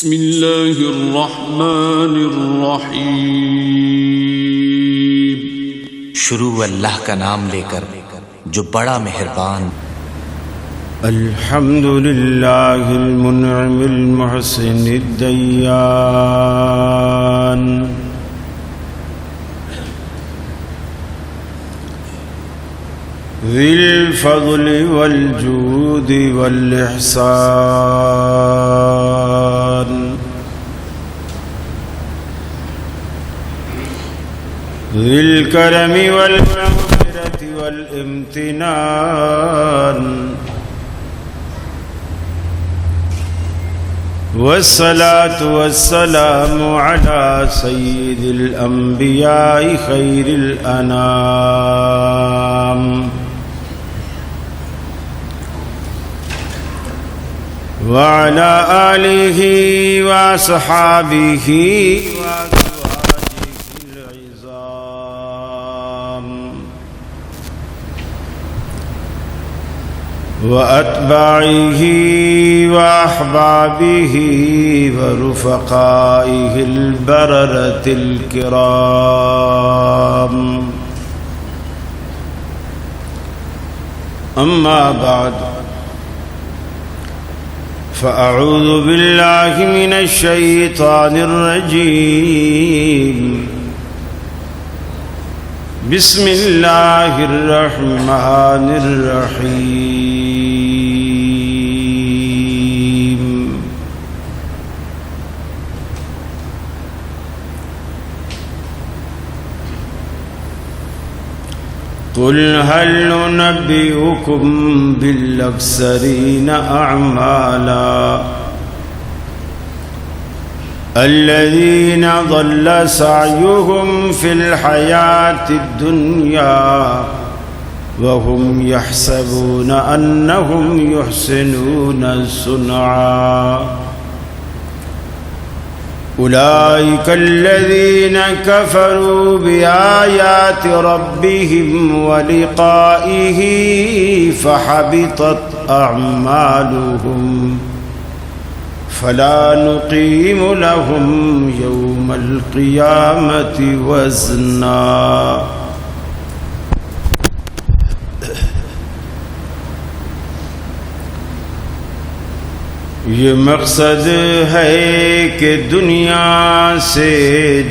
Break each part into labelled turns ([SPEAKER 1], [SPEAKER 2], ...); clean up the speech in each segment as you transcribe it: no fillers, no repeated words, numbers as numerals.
[SPEAKER 1] بسم اللہ الرحمن الرحیم۔
[SPEAKER 2] شروع اللہ کا نام لے کر جو بڑا مہربان۔
[SPEAKER 3] الحمد للہ المنعم المحسن الدیان، ذی الفضل والجود والإحسان، ذی الکرم والمغفرة والامتنان، والصلاة والسلام على سید الانبیاء خیر الانام، وعلى آلہ واصحابہ وازواجہ العظام، وأتباعه وأحبابه ورفقائه البررة الكرام، أما بعد، فأعوذ بالله من الشيطان الرجيم، بسم اللہ الرحمن الرحیم۔ قل هل ننبئكم بالأخسرين أعمالا الذين ضل سعيهم في الحياة الدنيا وهم يحسبون أنهم يحسنون صنعا، أولئك الذين كفروا بآيات ربهم ولقائه فحبطت أعمالهم فلا نقيم لهم يوم القيامة وزنا۔ یہ مقصد ہے کہ دنیا سے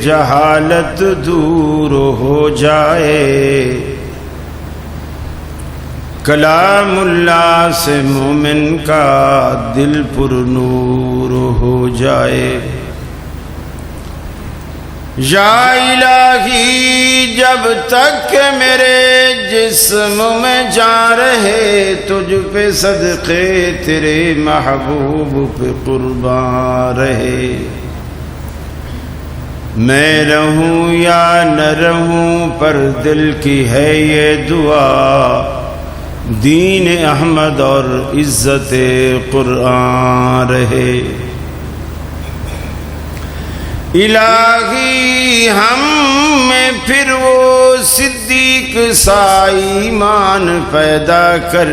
[SPEAKER 3] جہالت دور ہو جائے، کلام اللہ سے مومن کا دل پر نور ہو جائے۔ یا الہی جب تک کہ میرے جسم میں جان رہے، تجھ پہ صدقے تیرے محبوب پہ قربان رہے، میں رہوں یا نہ رہوں پر دل کی ہے یہ دعا، دین احمد اور عزت قرآن رہے۔ الہی ہم میں پھر وہ صدیق سا ایمان پیدا کر،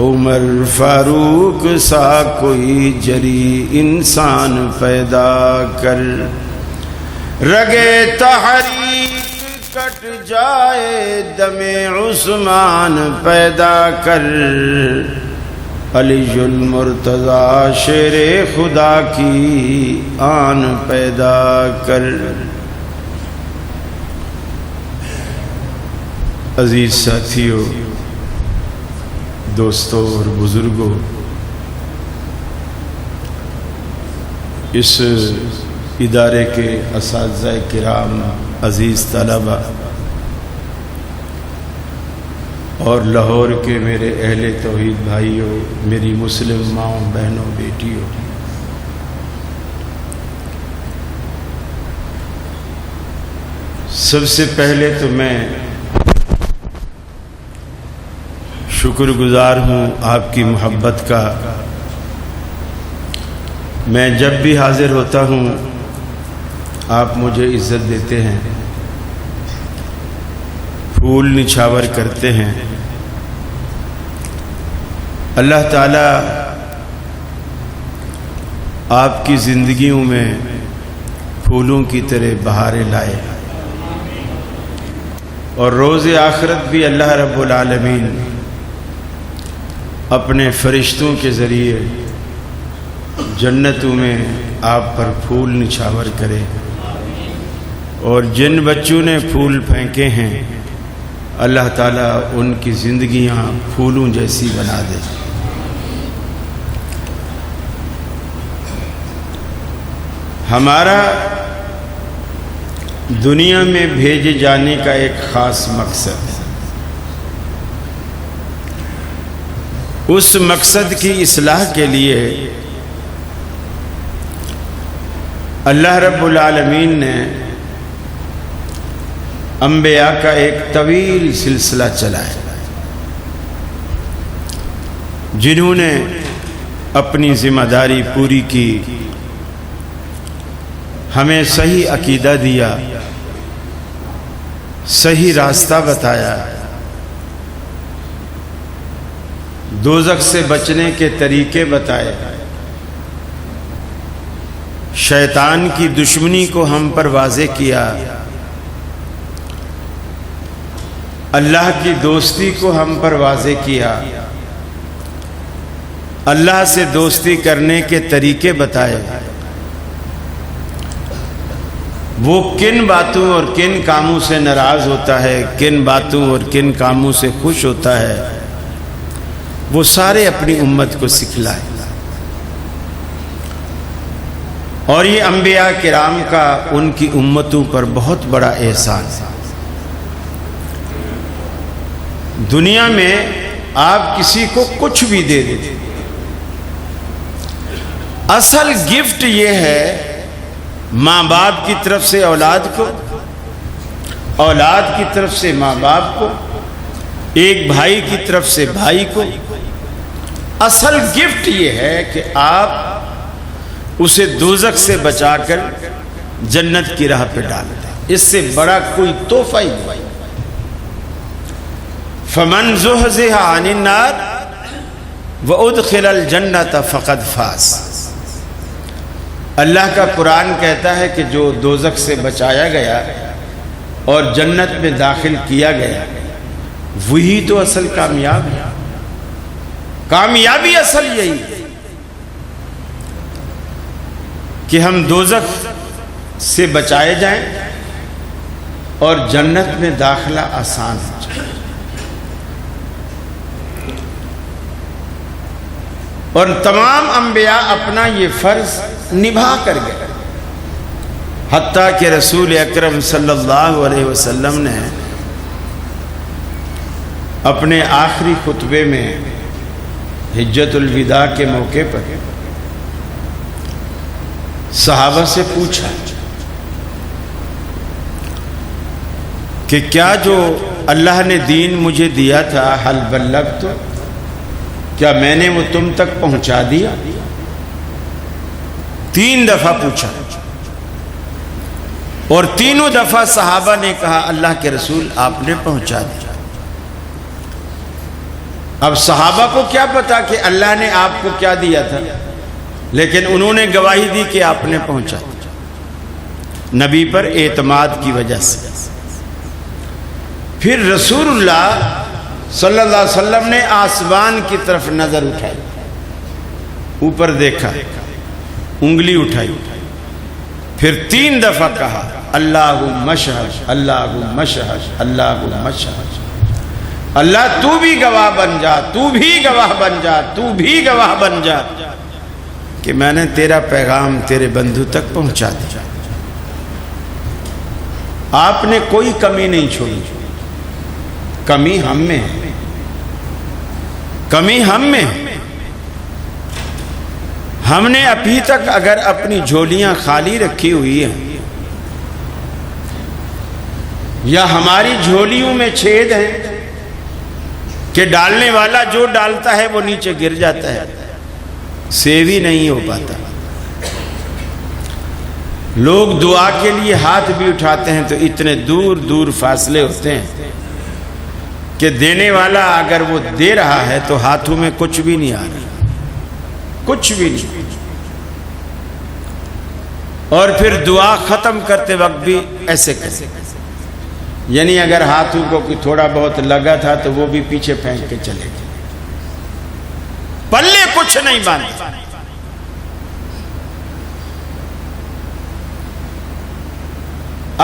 [SPEAKER 3] عمر فاروق سا کوئی جری انسان پیدا کر، رگے تحریک کٹ جائے دم عثمان پیدا کر، علی المرتضی شیر خدا کی آن پیدا کر۔ عزیز ساتھیو، دوستوں اور بزرگوں، اس ادارے کے اساتذہ کرام، عزیز طلبہ اور لاہور کے میرے اہل توحید بھائیوں، میری مسلم ماؤں بہنوں بیٹیوں، سب سے پہلے تو میں شکر گزار ہوں آپ کی محبت کا۔ میں جب بھی حاضر ہوتا ہوں آپ مجھے عزت دیتے ہیں، پھول نچھاور کرتے ہیں۔ اللہ تعالی آپ کی زندگیوں میں پھولوں کی طرح بہاریں لائے، اور روز آخرت بھی اللہ رب العالمین اپنے فرشتوں کے ذریعے جنتوں میں آپ پر پھول نچھاور کرے، اور جن بچوں نے پھول پھینکے ہیں اللہ تعالیٰ ان کی زندگیاں پھولوں جیسی بنا دے۔ ہمارا دنیا میں بھیجے جانے کا ایک خاص مقصد ہے، اس مقصد کی اصلاح کے لیے اللہ رب العالمین نے انبیاء کا ایک طویل سلسلہ چلایا، جنہوں نے اپنی ذمہ داری پوری کی، ہمیں صحیح عقیدہ دیا، صحیح راستہ بتایا، دوزخ سے بچنے کے طریقے بتائے، شیطان کی دشمنی کو ہم پر واضح کیا، اللہ کی دوستی کو ہم پر واضح کیا، اللہ سے دوستی کرنے کے طریقے بتائے، وہ کن باتوں اور کن کاموں سے ناراض ہوتا ہے، کن باتوں اور کن کاموں سے خوش ہوتا ہے، وہ سارے اپنی امت کو سکھلائے۔ اور یہ انبیاء کرام کا ان کی امتوں پر بہت بڑا احسان ہے۔ دنیا میں آپ کسی کو کچھ بھی دے دیں، اصل گفٹ یہ ہے ماں باپ کی طرف سے اولاد کو، اولاد کی طرف سے ماں باپ کو، ایک بھائی کی طرف سے بھائی کو۔ اصل گفٹ یہ ہے کہ آپ اسے دوزخ سے بچا کر جنت کی راہ پہ ڈال دیں، اس سے بڑا کوئی تحفہ ہی نہیں۔ فمن زحزح عن النار وادخل الجنت فقد فاز۔ اللہ کا قرآن کہتا ہے کہ جو دوزخ سے بچایا گیا اور جنت میں داخل کیا گیا وہی تو اصل کامیاب ہے۔ کامیابی اصل یہی ہے کہ ہم دوزخ سے بچائے جائیں اور جنت میں داخلہ آسان ہو جائے۔ اور تمام انبیاء اپنا یہ فرض نبھا کر گئے، حتیٰ کہ رسول اکرم صلی اللہ علیہ وسلم نے اپنے آخری خطبے میں حجت الوداع کے موقع پر صحابہ سے پوچھا کہ کیا جو اللہ نے دین مجھے دیا تھا حل بلغت، کیا میں نے وہ تم تک پہنچا دیا؟ 3 دفعہ پوچھا، اور تینوں دفعہ صحابہ نے کہا اللہ کے رسول آپ نے پہنچا دیا۔ اب صحابہ کو کیا پتا کہ اللہ نے آپ کو کیا دیا تھا، لیکن انہوں نے گواہی دی کہ آپ نے پہنچا دیا، نبی پر اعتماد کی وجہ سے۔ پھر رسول اللہ صلی اللہ علیہ وسلم نے آسمان کی طرف نظر اٹھائی، اوپر دیکھا، انگلی اٹھائی، پھر 3 دفعہ کہا اللہم اشہد اللہم اشہد اللہم اشہد، اللہ تو بھی گواہ بن جا، تو بھی گواہ بن جا، تو بھی گواہ بن جا کہ میں نے تیرا پیغام تیرے بندھو تک پہنچا دیا۔ آپ نے کوئی کمی نہیں چھوڑی، کمی ہم میں ہے، کمی ہم میں ہے۔ ہم نے ابھی تک اگر اپنی جھولیاں خالی رکھی ہوئی ہیں یا ہماری جھولیوں میں چھید ہیں کہ ڈالنے والا جو ڈالتا ہے وہ نیچے گر جاتا ہے، سیو ہی نہیں ہو پاتا۔ لوگ دعا کے لیے ہاتھ بھی اٹھاتے ہیں تو اتنے دور دور فاصلے ہوتے ہیں کہ دینے والا اگر وہ دے رہا ہے تو ہاتھوں میں کچھ بھی نہیں آ رہا، کچھ بھی نہیں۔ اور پھر دعا ختم کرتے وقت بھی ایسے کریں، یعنی اگر ہاتھوں کو کوئی تھوڑا بہت لگا تھا تو وہ بھی پیچھے پھینک کے چلے گئے، پلے کچھ نہیں باندھا۔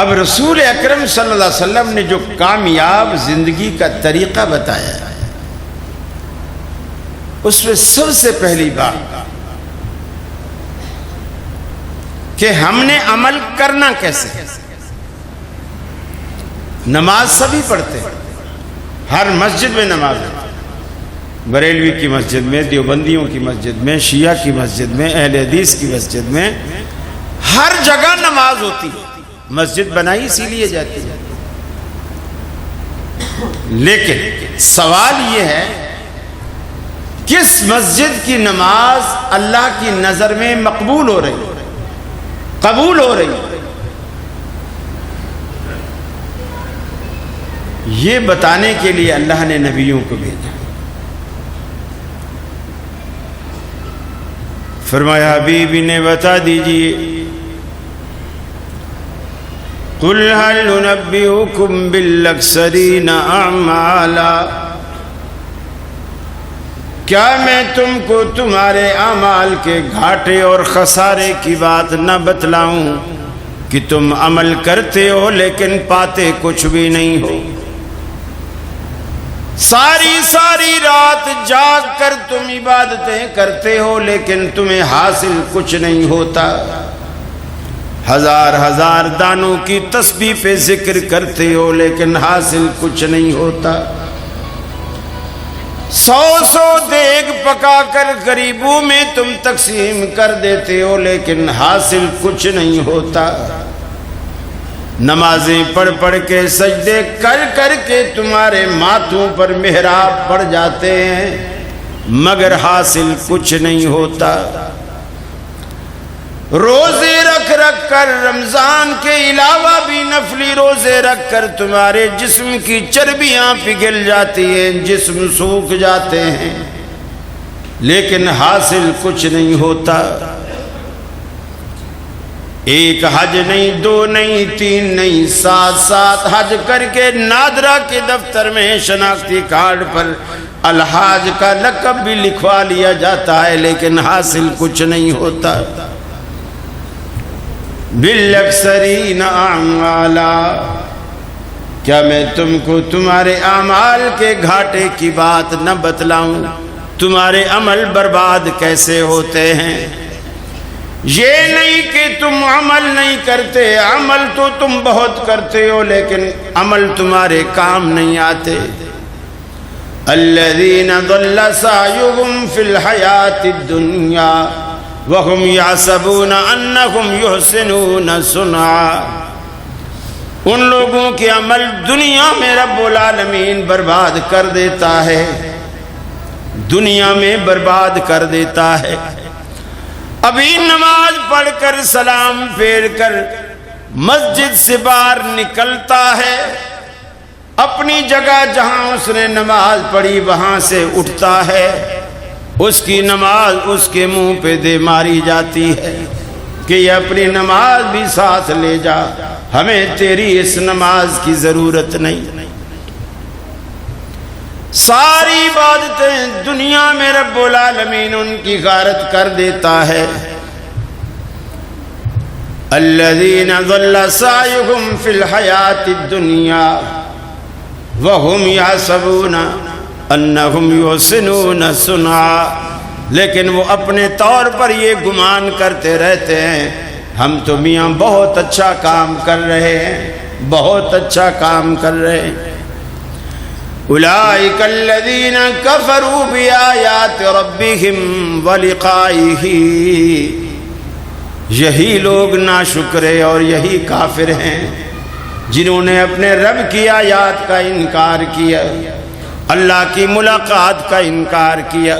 [SPEAKER 3] اب رسول اکرم صلی اللہ علیہ وسلم نے جو کامیاب زندگی کا طریقہ بتایا ہے، اس میں سب سے پہلی بات کہ ہم نے عمل کرنا کیسے۔ نماز سبھی پڑھتے ہیں، ہر مسجد میں نماز ہے، بریلوی کی مسجد میں، دیوبندیوں کی مسجد میں، شیعہ کی مسجد میں، اہل حدیث کی مسجد میں، ہر جگہ نماز ہوتی ہے، مسجد بنائی اسی لیے جاتی ہے۔ لیکن سوال یہ ہے کس مسجد کی نماز اللہ کی نظر میں مقبول ہو رہی ہے، قبول ہو رہی ہے، یہ بتانے کے لیے اللہ نے نبیوں کو بھیجا۔ فرمایا حبیبی نے بتا دیجئے، قُلْ هَلْ نُنَبِّئُكُمْ بِالْأَخْسَرِينَ أَعْمَالًا، کیا میں تم کو تمہارے اعمال کے گھاٹے اور خسارے کی بات نہ بتلاؤں کہ تم عمل کرتے ہو لیکن پاتے کچھ بھی نہیں ہو، ساری ساری رات جاگ کر تم عبادتیں کرتے ہو لیکن تمہیں حاصل کچھ نہیں ہوتا، ہزار ہزار دانوں کی تسبیح پہ ذکر کرتے ہو لیکن حاصل کچھ نہیں ہوتا، سو سو دیگ پکا کر غریبوں میں تم تقسیم کر دیتے ہو لیکن حاصل کچھ نہیں ہوتا، نمازیں پڑھ پڑھ کے سجدے کر کر کے تمہارے ماتھوں پر محراب پڑ جاتے ہیں مگر حاصل کچھ نہیں ہوتا، روزے رکھ رکھ کر رمضان کے علاوہ بھی نفلی روزے رکھ کر تمہارے جسم کی چربیاں پگھل جاتی ہیں، جسم سوکھ جاتے ہیں لیکن حاصل کچھ نہیں ہوتا، ایک حج نہیں، دو نہیں، تین نہیں، سات سات حج کر کے نادرا کے دفتر میں شناختی کارڈ پر الحاج کا لقب بھی لکھوا لیا جاتا ہے لیکن حاصل کچھ نہیں ہوتا۔ بالاکثرین اعمالا، کیا میں تم کو تمہارے اعمال کے گھاٹے کی بات نہ بتلاؤں، تمہارے عمل برباد کیسے ہوتے ہیں، یہ نہیں کہ تم عمل نہیں کرتے، عمل تو تم بہت کرتے ہو لیکن عمل تمہارے کام نہیں آتے، الذین ضل سعیہم فی الحیاۃ الدنیا وَهُمْ يَحْسَبُونَ أَنَّهُمْ يُحْسِنُونَ صُنْعًا، ان لوگوں کے عمل دنیا میں رب العالمین برباد کر دیتا ہے، دنیا میں برباد کر دیتا ہے۔ ابھی نماز پڑھ کر سلام پھیر کر مسجد سے باہر نکلتا ہے، اپنی جگہ جہاں اس نے نماز پڑھی وہاں سے اٹھتا ہے، اس کی نماز اس کے منہ پہ دے ماری جاتی ہے کہ یہ اپنی نماز بھی ساتھ لے جا، ہمیں تیری اس نماز کی ضرورت نہیں۔ ساری عبادتیں دنیا میں رب العالمین ان کی غارت کر دیتا ہے۔ الذین ضل سعیہم فی الحیاۃ الدنیا وہم یحسبون انہم یحسنون صنعا، لیکن وہ اپنے طور پر یہ گمان کرتے رہتے ہیں ہم تو میاں بہت اچھا کام کر رہے ہیں، بہت اچھا کام کر رہے ہیں۔ اولئک الذین کفروا بآیات ربہم ولقائہ، یہی لوگ ناشکرے اور یہی کافر ہیں جنہوں نے اپنے رب کی آیات کا انکار کیا، اللہ کی ملاقات کا انکار کیا،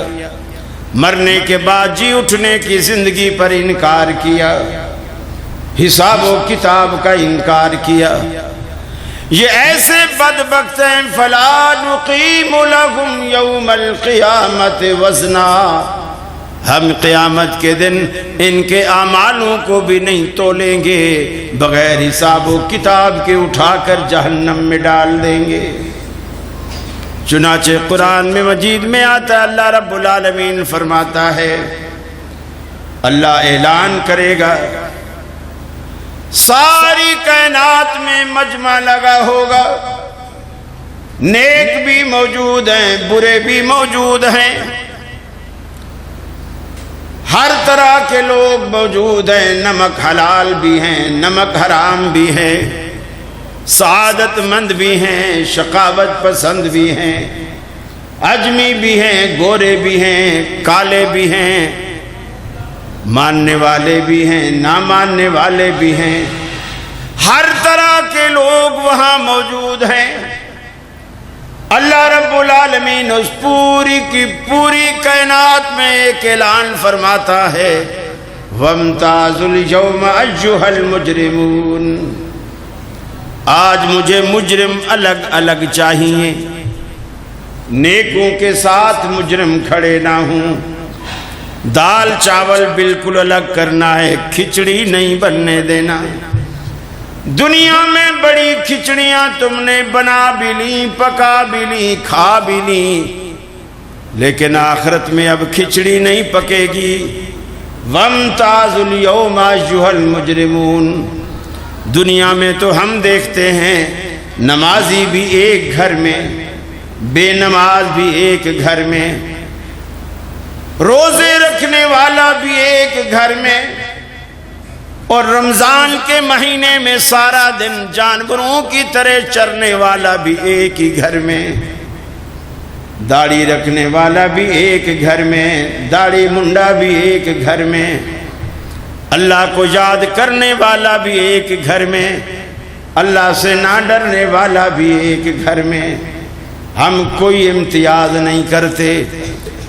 [SPEAKER 3] مرنے کے بعد جی اٹھنے کی زندگی پر انکار کیا، حساب و کتاب کا انکار کیا۔ یہ ایسے بدبخت ہیں فلا نقیم لهم یوم القیامت وزنا، ہم قیامت کے دن ان کے اعمالوں کو بھی نہیں تولیں گے، بغیر حساب و کتاب کے اٹھا کر جہنم میں ڈال دیں گے۔ چنانچہ قرآن میں مجید میں آتا ہے، اللہ رب العالمین فرماتا ہے، اللہ اعلان کرے گا، ساری کائنات میں مجمع لگا ہوگا، نیک بھی موجود ہیں، برے بھی موجود ہیں، ہر طرح کے لوگ موجود ہیں، نمک حلال بھی ہیں، نمک حرام بھی ہیں، سعادت مند بھی ہیں، شقاوت پسند بھی ہیں، اجمی بھی ہیں، گورے بھی ہیں، کالے بھی ہیں، ماننے والے بھی ہیں، نہ ماننے والے بھی ہیں، ہر طرح کے لوگ وہاں موجود ہیں۔ اللہ رب العالمین اس پوری کی پوری کائنات میں ایک اعلان فرماتا ہے، وَامْتَازُوا الْيَوْمَ أَيُّهَا الْمُجْرِمُونَ، آج مجھے مجرم الگ الگ چاہیے، نیکوں کے ساتھ مجرم کھڑے نہ ہوں، دال چاول بالکل الگ کرنا ہے، کھچڑی نہیں بننے دینا۔ دنیا میں بڑی کھچڑیاں تم نے بنا بھی لی، پکا بھی لی، کھا بھی لی، لیکن آخرت میں اب کھچڑی نہیں پکے گی۔ وَامْتَازُوا الْيَوْمَ أَيُّهَا الْمُجْرِمُونَ، دنیا میں تو ہم دیکھتے ہیں نمازی بھی ایک گھر میں، بے نماز بھی ایک گھر میں، روزے رکھنے والا بھی ایک گھر میں، اور رمضان کے مہینے میں سارا دن جانوروں کی طرح چرنے والا بھی ایک ہی گھر میں، داڑھی رکھنے والا بھی ایک گھر میں، داڑھی منڈا بھی ایک گھر میں، اللہ کو یاد کرنے والا بھی ایک گھر میں، اللہ سے نہ ڈرنے والا بھی ایک گھر میں۔ ہم کوئی امتیاز نہیں کرتے،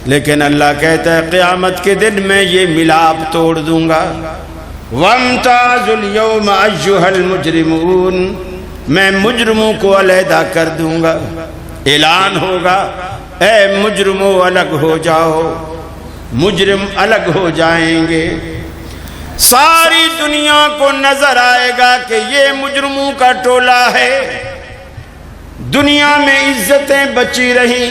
[SPEAKER 3] لیکن اللہ کہتا ہے قیامت کے دن میں یہ ملاپ توڑ دوں گا۔ وَامْتَازُوا الْيَوْمَ أَيُّهَا الْمُجْرِمُونَ، میں مجرموں کو علیحدہ کر دوں گا، اعلان ہوگا، اے مجرموں الگ ہو جاؤ، مجرم الگ ہو جائیں گے۔ ساری دنیا کو نظر آئے گا کہ یہ مجرموں کا ٹولہ ہے۔ دنیا میں عزتیں بچی رہیں،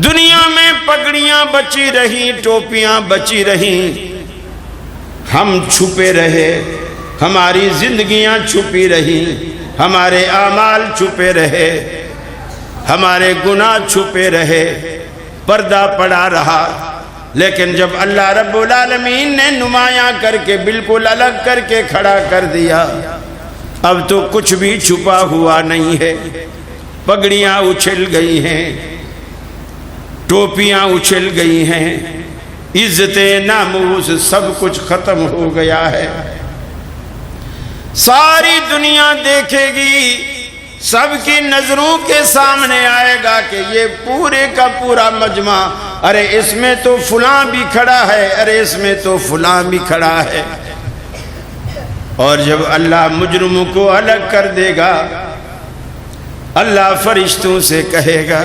[SPEAKER 3] دنیا میں پگڑیاں بچی رہیں، ٹوپیاں بچی رہیں، ہم چھپے رہے، ہماری زندگیاں چھپی رہیں، ہمارے اعمال چھپے رہے، ہمارے گناہ چھپے رہے، پردہ پڑا رہا، لیکن جب اللہ رب العالمین نے نمایاں کر کے بالکل الگ کر کے کھڑا کر دیا، اب تو کچھ بھی چھپا ہوا نہیں ہے، پگڑیاں اچھل گئی ہیں، ٹوپیاں اچھل گئی ہیں، عزتیں ناموس سب کچھ ختم ہو گیا ہے۔ ساری دنیا دیکھے گی، سب کی نظروں کے سامنے آئے گا کہ یہ پورے کا پورا مجمع، ارے اس میں تو فلاں بھی کھڑا ہے، ارے اس میں تو فلاں بھی کھڑا ہے۔ اور جب اللہ مجرموں کو الگ کر دے گا، اللہ فرشتوں سے کہے گا،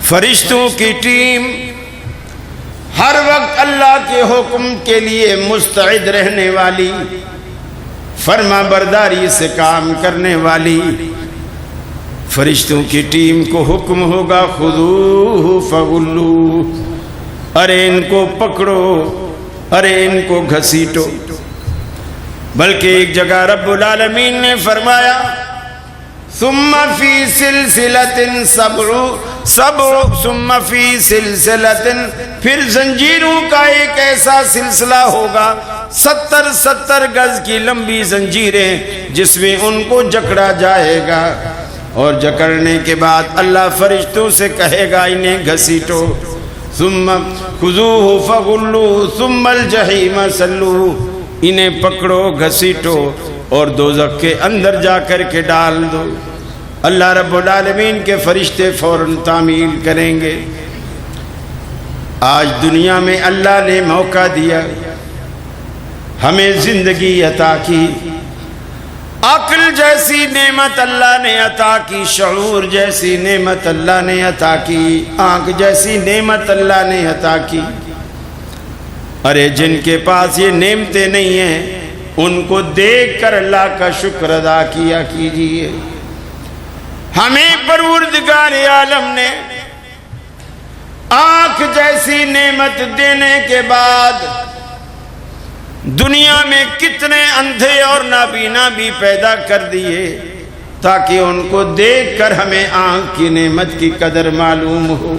[SPEAKER 3] فرشتوں کی ٹیم ہر وقت اللہ کے حکم کے لیے مستعد رہنے والی، فرما برداری سے کام کرنے والی، فرشتوں کی ٹیم کو حکم ہوگا، خذوہ فغلوہ، ارے ان کو پکڑو، ارے ان کو گھسیٹو۔ بلکہ ایک جگہ رب العالمین نے فرمایا، ثم فی سلسلۃ ثم فی سلسلۃ، پھر زنجیروں کا ایک ایسا سلسلہ ہوگا، 70 گز کی لمبی زنجیریں، جس میں ان کو جکڑا جائے گا، اور جکڑنے کے بعد اللہ فرشتوں سے کہے گا انہیں گھسیٹو، ثم خذوہ فغلوہ ثم الجحیم صلوہ، انہیں پکڑو، گھسیٹو اور دوزخ کے اندر جا کر کے ڈال دو۔ اللہ رب العالمین کے فرشتے فوراً تعمیل کریں گے۔ آج دنیا میں اللہ نے موقع دیا، ہمیں زندگی عطا کی، عقل جیسی نعمت اللہ نے عطا کی، شعور جیسی نعمت اللہ نے عطا کی، آنکھ جیسی نعمت اللہ نے عطا کی، ارے جن کے پاس یہ نعمتیں نہیں ہیں ان کو دیکھ کر اللہ کا شکر ادا کیا کیجیے۔ ہمیں پروردگار عالم نے آنکھ جیسی نعمت دینے کے بعد دنیا میں کتنے اندھے اور نابینا بھی پیدا کر دیے تاکہ ان کو دیکھ کر ہمیں آنکھ کی نعمت کی قدر معلوم ہو۔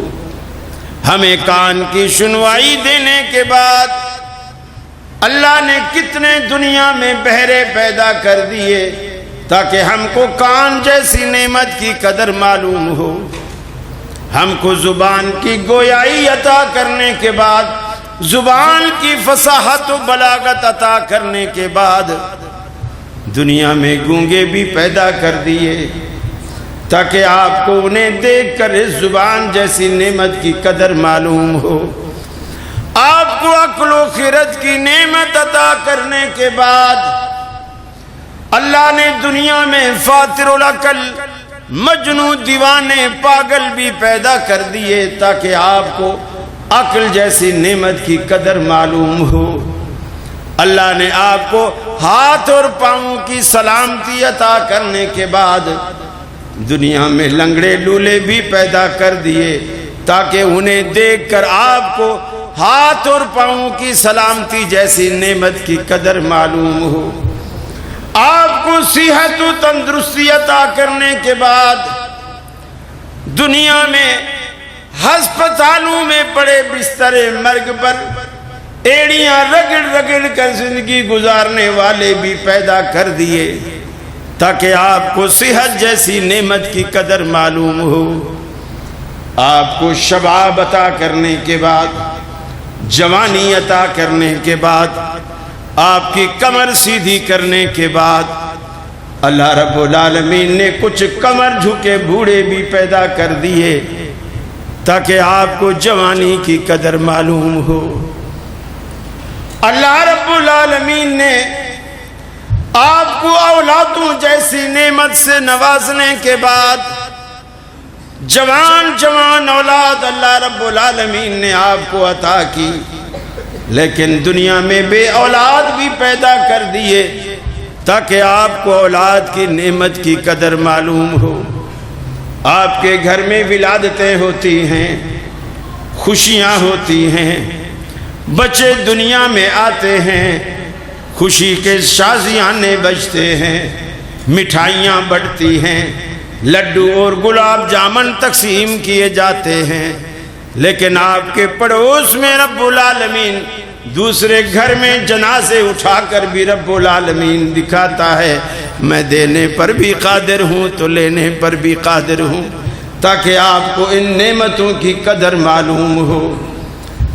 [SPEAKER 3] ہمیں کان کی سنوائی دینے کے بعد اللہ نے کتنے دنیا میں بہرے پیدا کر دیے تاکہ ہم کو کان جیسی نعمت کی قدر معلوم ہو۔ ہم کو زبان کی گویائی عطا کرنے کے بعد، زبان کی فصاحت و بلاغت عطا کرنے کے بعد دنیا میں گونگے بھی پیدا کر دیے تاکہ آپ کو انہیں دیکھ کر اس زبان جیسی نعمت کی قدر معلوم ہو۔ آپ کو عقل و خرد کی نعمت عطا کرنے کے بعد اللہ نے دنیا میں فاتر العقل، مجنوں، دیوانے، پاگل بھی پیدا کر دیے تاکہ آپ کو عقل جیسی نعمت کی قدر معلوم ہو۔ اللہ نے آپ کو ہاتھ اور پاؤں کی سلامتی عطا کرنے کے بعد دنیا میں لنگڑے لولے بھی پیدا کر دیے تاکہ انہیں دیکھ کر آپ کو ہاتھ اور پاؤں کی سلامتی جیسی نعمت کی قدر معلوم ہو۔ آپ کو صحت و تندرستی عطا کرنے کے بعد دنیا میں ہسپتالوں میں پڑے بستر مرگ پر ایڑیاں رگڑ رگڑ کر زندگی گزارنے والے بھی پیدا کر دیے تاکہ آپ کو صحت جیسی نعمت کی قدر معلوم ہو۔ آپ کو شباب عطا کرنے کے بعد، جوانی عطا کرنے کے بعد، آپ کی کمر سیدھی کرنے کے بعد اللہ رب العالمین نے کچھ کمر جھکے بوڑھے بھی پیدا کر دیے تاکہ آپ کو جوانی کی قدر معلوم ہو۔ اللہ رب العالمین نے آپ کو اولادوں جیسی نعمت سے نوازنے کے بعد جوان جوان اولاد اللہ رب العالمین نے آپ کو عطا کی، لیکن دنیا میں بے اولاد بھی پیدا کر دیے تاکہ آپ کو اولاد کی نعمت کی قدر معلوم ہو۔ آپ کے گھر میں ولادتیں ہوتی ہیں، خوشیاں ہوتی ہیں، بچے دنیا میں آتے ہیں، خوشی کے شازیانے بجتے ہیں، مٹھائیاں بڑھتی ہیں، لڈو اور گلاب جامن تقسیم کیے جاتے ہیں، لیکن آپ کے پڑوس میں رب العالمین دوسرے گھر میں جنازے اٹھا کر بھی رب العالمین دکھاتا ہے میں دینے پر بھی قادر ہوں تو لینے پر بھی قادر ہوں، تاکہ آپ کو ان نعمتوں کی قدر معلوم ہو۔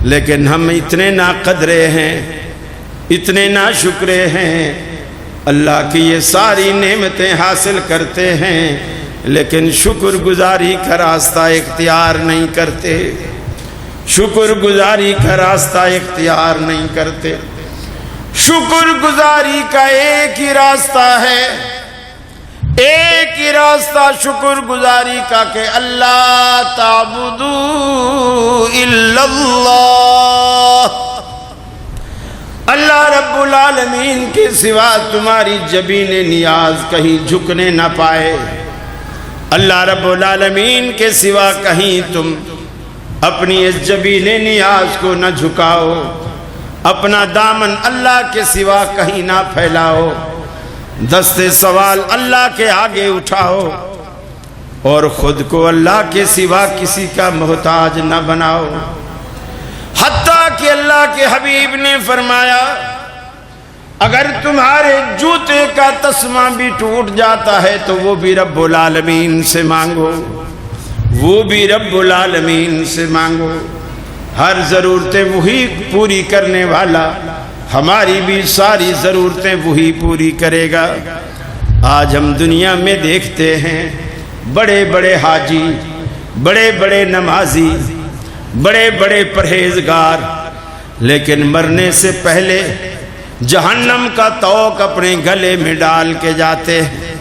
[SPEAKER 3] لیکن ہم اتنے ناقدرے ہیں، اتنے ناشکرے ہیں، اللہ کی یہ ساری نعمتیں حاصل کرتے ہیں لیکن شکر گزاری کا راستہ اختیار نہیں کرتے، شکر گزاری کا راستہ اختیار نہیں کرتے۔ شکر گزاری کا ایک ہی راستہ ہے، ایک ہی راستہ شکر گزاری کا کہ اللہ تعبدوا الا اللہ، اللہ رب العالمین کے سوا تمہاری جبین نیاز کہیں جھکنے نہ پائے، اللہ رب العالمین کے سوا کہیں تم اپنی اس جبین نیاز کو نہ جھکاؤ، اپنا دامن اللہ کے سوا کہیں نہ پھیلاؤ، دست سوال اللہ کے آگے اٹھاؤ اور خود کو اللہ کے سوا کسی کا محتاج نہ بناؤ۔ حتیٰ کہ اللہ کے حبیب نے فرمایا اگر تمہارے جوتے کا تسمہ بھی ٹوٹ جاتا ہے تو وہ بھی رب العالمین سے مانگو، وہ بھی رب العالمین سے مانگو، ہر ضرورتیں وہی پوری کرنے والا، ہماری بھی ساری ضرورتیں وہی پوری کرے گا۔ آج ہم دنیا میں دیکھتے ہیں بڑے بڑے حاجی، بڑے بڑے نمازی، بڑے بڑے پرہیزگار، لیکن مرنے سے پہلے جہنم کا توق اپنے گلے میں ڈال کے جاتے ہیں۔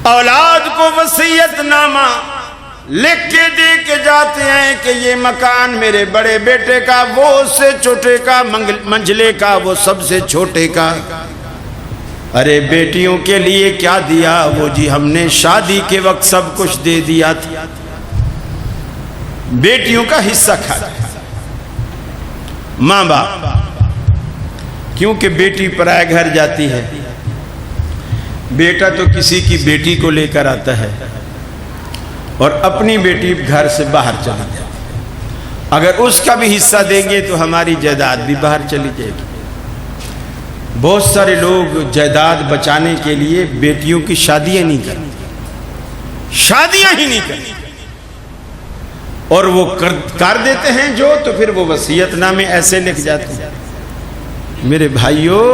[SPEAKER 3] اولاد کو وصیت نامہ لکھ کے دے کے جاتے ہیں کہ یہ مکان میرے بڑے بیٹے کا، وہ اس سے چھوٹے کا، منجلے کا وہ سب سے چھوٹے کا۔ ارے بیٹیوں کے لیے کیا دیا؟ وہ جی ہم نے شادی کے وقت سب کچھ دے دیا تھا، بیٹیوں کا حصہ کھا دیا۔ ماں باپ کیونکہ بیٹی پرائے گھر جاتی ہے، بیٹا تو کسی کی بیٹی کو لے کر آتا ہے اور اپنی بیٹی گھر سے باہر چلی جاتی ہے، اگر اس کا بھی حصہ دیں گے تو ہماری جائیداد بھی باہر چلی جائے گی۔ بہت سارے لوگ جائیداد بچانے کے لیے بیٹیوں کی شادیاں نہیں کرتے، شادیاں ہی نہیں کرتے، اور وہ کر دیتے ہیں جو، تو پھر وہ وصیت نامے ایسے لکھ جاتے ہیں۔ میرے بھائیوں،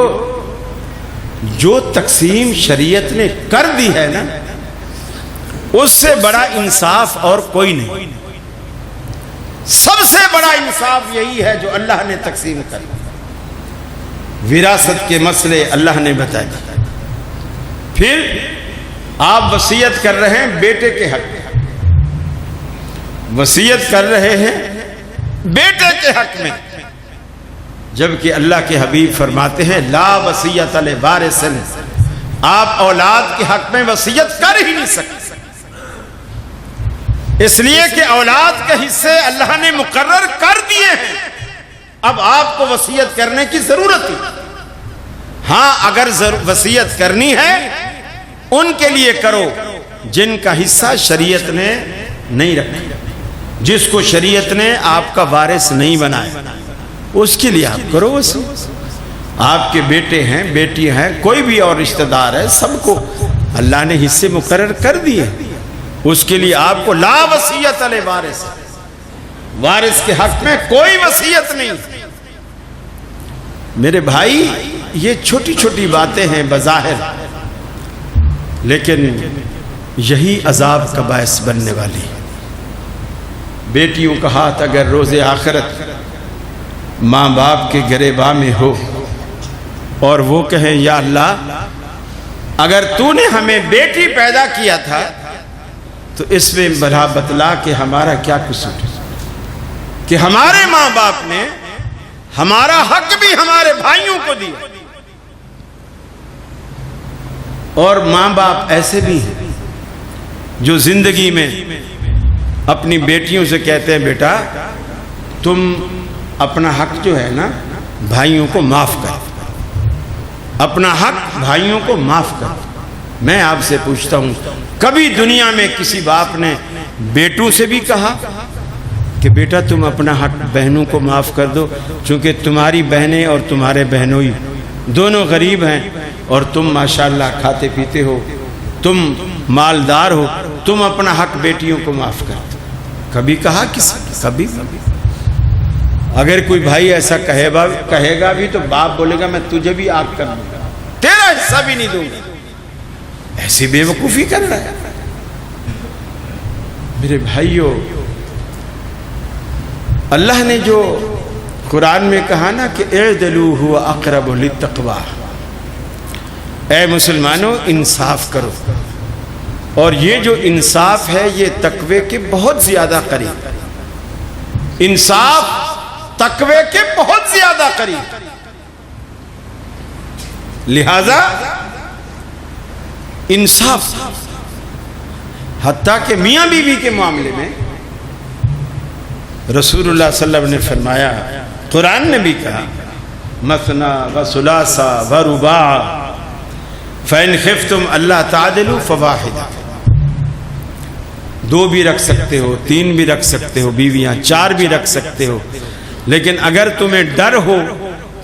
[SPEAKER 3] جو تقسیم شریعت نے کر دی ہے نا، اس سے بڑا انصاف اور کوئی نہیں۔ سب سے بڑا انصاف یہی ہے جو اللہ نے تقسیم کر دی۔ وراثت کے مسئلے اللہ نے بتا دی، پھر آپ وصیت کر رہے ہیں بیٹے کے حق میں، وصیت کر رہے ہیں بیٹے کے حق میں، جبکہ اللہ کے حبیب فرماتے ہیں لا وصیت لوارث، آپ اولاد کے حق میں وصیت کر ہی نہیں سکتے، اس لیے کہ اولاد کے حصے اللہ نے مقرر کر دیے ہیں، اب آپ کو وصیت کرنے کی ضرورت ہے۔ ہاں اگر وصیت کرنی ہے ان کے لیے کرو جن کا حصہ شریعت نے نہیں رکھا، جس کو شریعت نے آپ کا وارث نہیں بنایا، اس کے لیے آپ کرو وصیت۔ آپ کے بیٹے ہیں، بیٹی ہیں، کوئی بھی اور رشتہ دار ہے، سب کو اللہ نے حصے مقرر کر دیے، اس کے لیے آپ کو لا وصیت لوارث، وارث کے حق میں کوئی وصیت نہیں۔ میرے بھائی، یہ چھوٹی چھوٹی باتیں ہیں بظاہر، لیکن یہی عذاب کا باعث بننے والی ہے۔ بیٹیوں کا ہاتھ اگر روز آخرت ماں باپ کے گریباں میں ہو اور وہ کہیں یا اللہ اگر تو نے ہمیں بیٹی پیدا کیا تھا تو اس میں بھلا بتلا کہ ہمارا کیا قصور ہے کہ ہمارے ماں باپ نے ہمارا حق بھی ہمارے بھائیوں کو دیا۔ اور ماں باپ ایسے بھی ہیں جو زندگی میں اپنی بیٹیوں سے کہتے ہیں بیٹا تم اپنا حق جو ہے نا بھائیوں کو معاف کر، اپنا حق بھائیوں کو معاف کر۔ میں آپ سے پوچھتا ہوں، کبھی دنیا میں کسی باپ نے بیٹوں سے بھی کہا کہ بیٹا تم اپنا حق بہنوں کو معاف کر دو، چونکہ تمہاری بہنیں اور تمہارے بہنوئی دونوں غریب ہیں اور تم ماشاءاللہ کھاتے پیتے ہو، تم مالدار ہو، تم اپنا حق بیٹیوں کو معاف کر دو؟ کبھی کہا کسی؟ کبھی؟ اگر کوئی بھائی ایسا کہے گا بھی تو باپ بولے گا میں تجھے بھی آگ کر دوں گا، تیرا حصہ بھی نہیں دوں گا۔ ایسی بے وقوفی کر رہا ہے۔ میرے بھائیوں، اللہ نے جو قرآن میں کہا نا کہ اعدلوا هو اقرب للتقوی، اے مسلمانوں انصاف کرو، اور یہ جو انصاف ہے یہ تقوی کے بہت زیادہ قریب، انصاف تقوی کے بہت زیادہ قریب، لہذا انصاف، حتیٰ کہ میاں بیوی کے معاملے میں رسول اللہ صلی اللہ علیہ وسلم نے فرمایا، قرآن نے بھی کہا مثنی و ثلاث و رباع فإن خفتم اللہ تعدلوا فواحدہ، دو بھی رکھ سکتے ہو، تین بھی رکھ سکتے ہو بیویاں، چار بھی رکھ سکتے ہو، لیکن اگر تمہیں ڈر ہو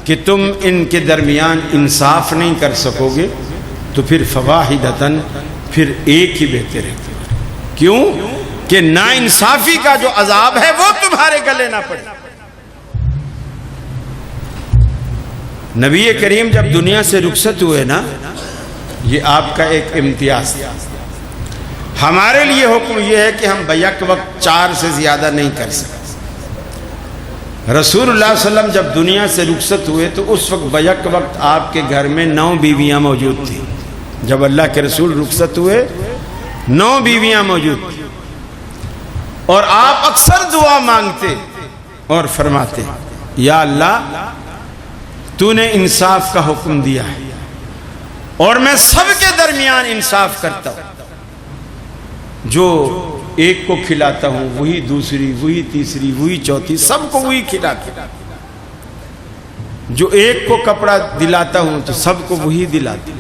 [SPEAKER 3] کہ تم ان کے درمیان انصاف نہیں کر سکو گے تو پھر فواحدتاً، پھر ایک ہی بہتر ہے۔ کیوں کہ نا انصافی کا جو عذاب ہے وہ تمہارے گلے نہ پڑے۔ نبی کریم جب دنیا سے رخصت ہوئے نا، یہ آپ کا ایک امتیاز تھا۔ ہمارے لیے حکم یہ ہے کہ ہم بیک وقت 4 سے زیادہ نہیں کر سکتے۔ رسول اللہ صلی اللہ علیہ وسلم جب دنیا سے رخصت ہوئے تو اس وقت بیک وقت آپ کے گھر میں 9 بیویاں موجود تھیں۔ جب اللہ کے رسول رخصت ہوئے 9 بیویاں موجود تھیں، اور آپ اکثر دعا مانگتے اور فرماتے یا اللہ تو نے انصاف کا حکم دیا ہے اور میں سب کے درمیان انصاف کرتا ہوں، جو ایک کو کھلاتا ہوں وہی دوسری، وہی تیسری، وہی چوتھی، سب کو وہی کھلاتا ہوں، جو ایک کو کپڑا دلاتا ہوں تو سب کو وہی دلاتا ہوں،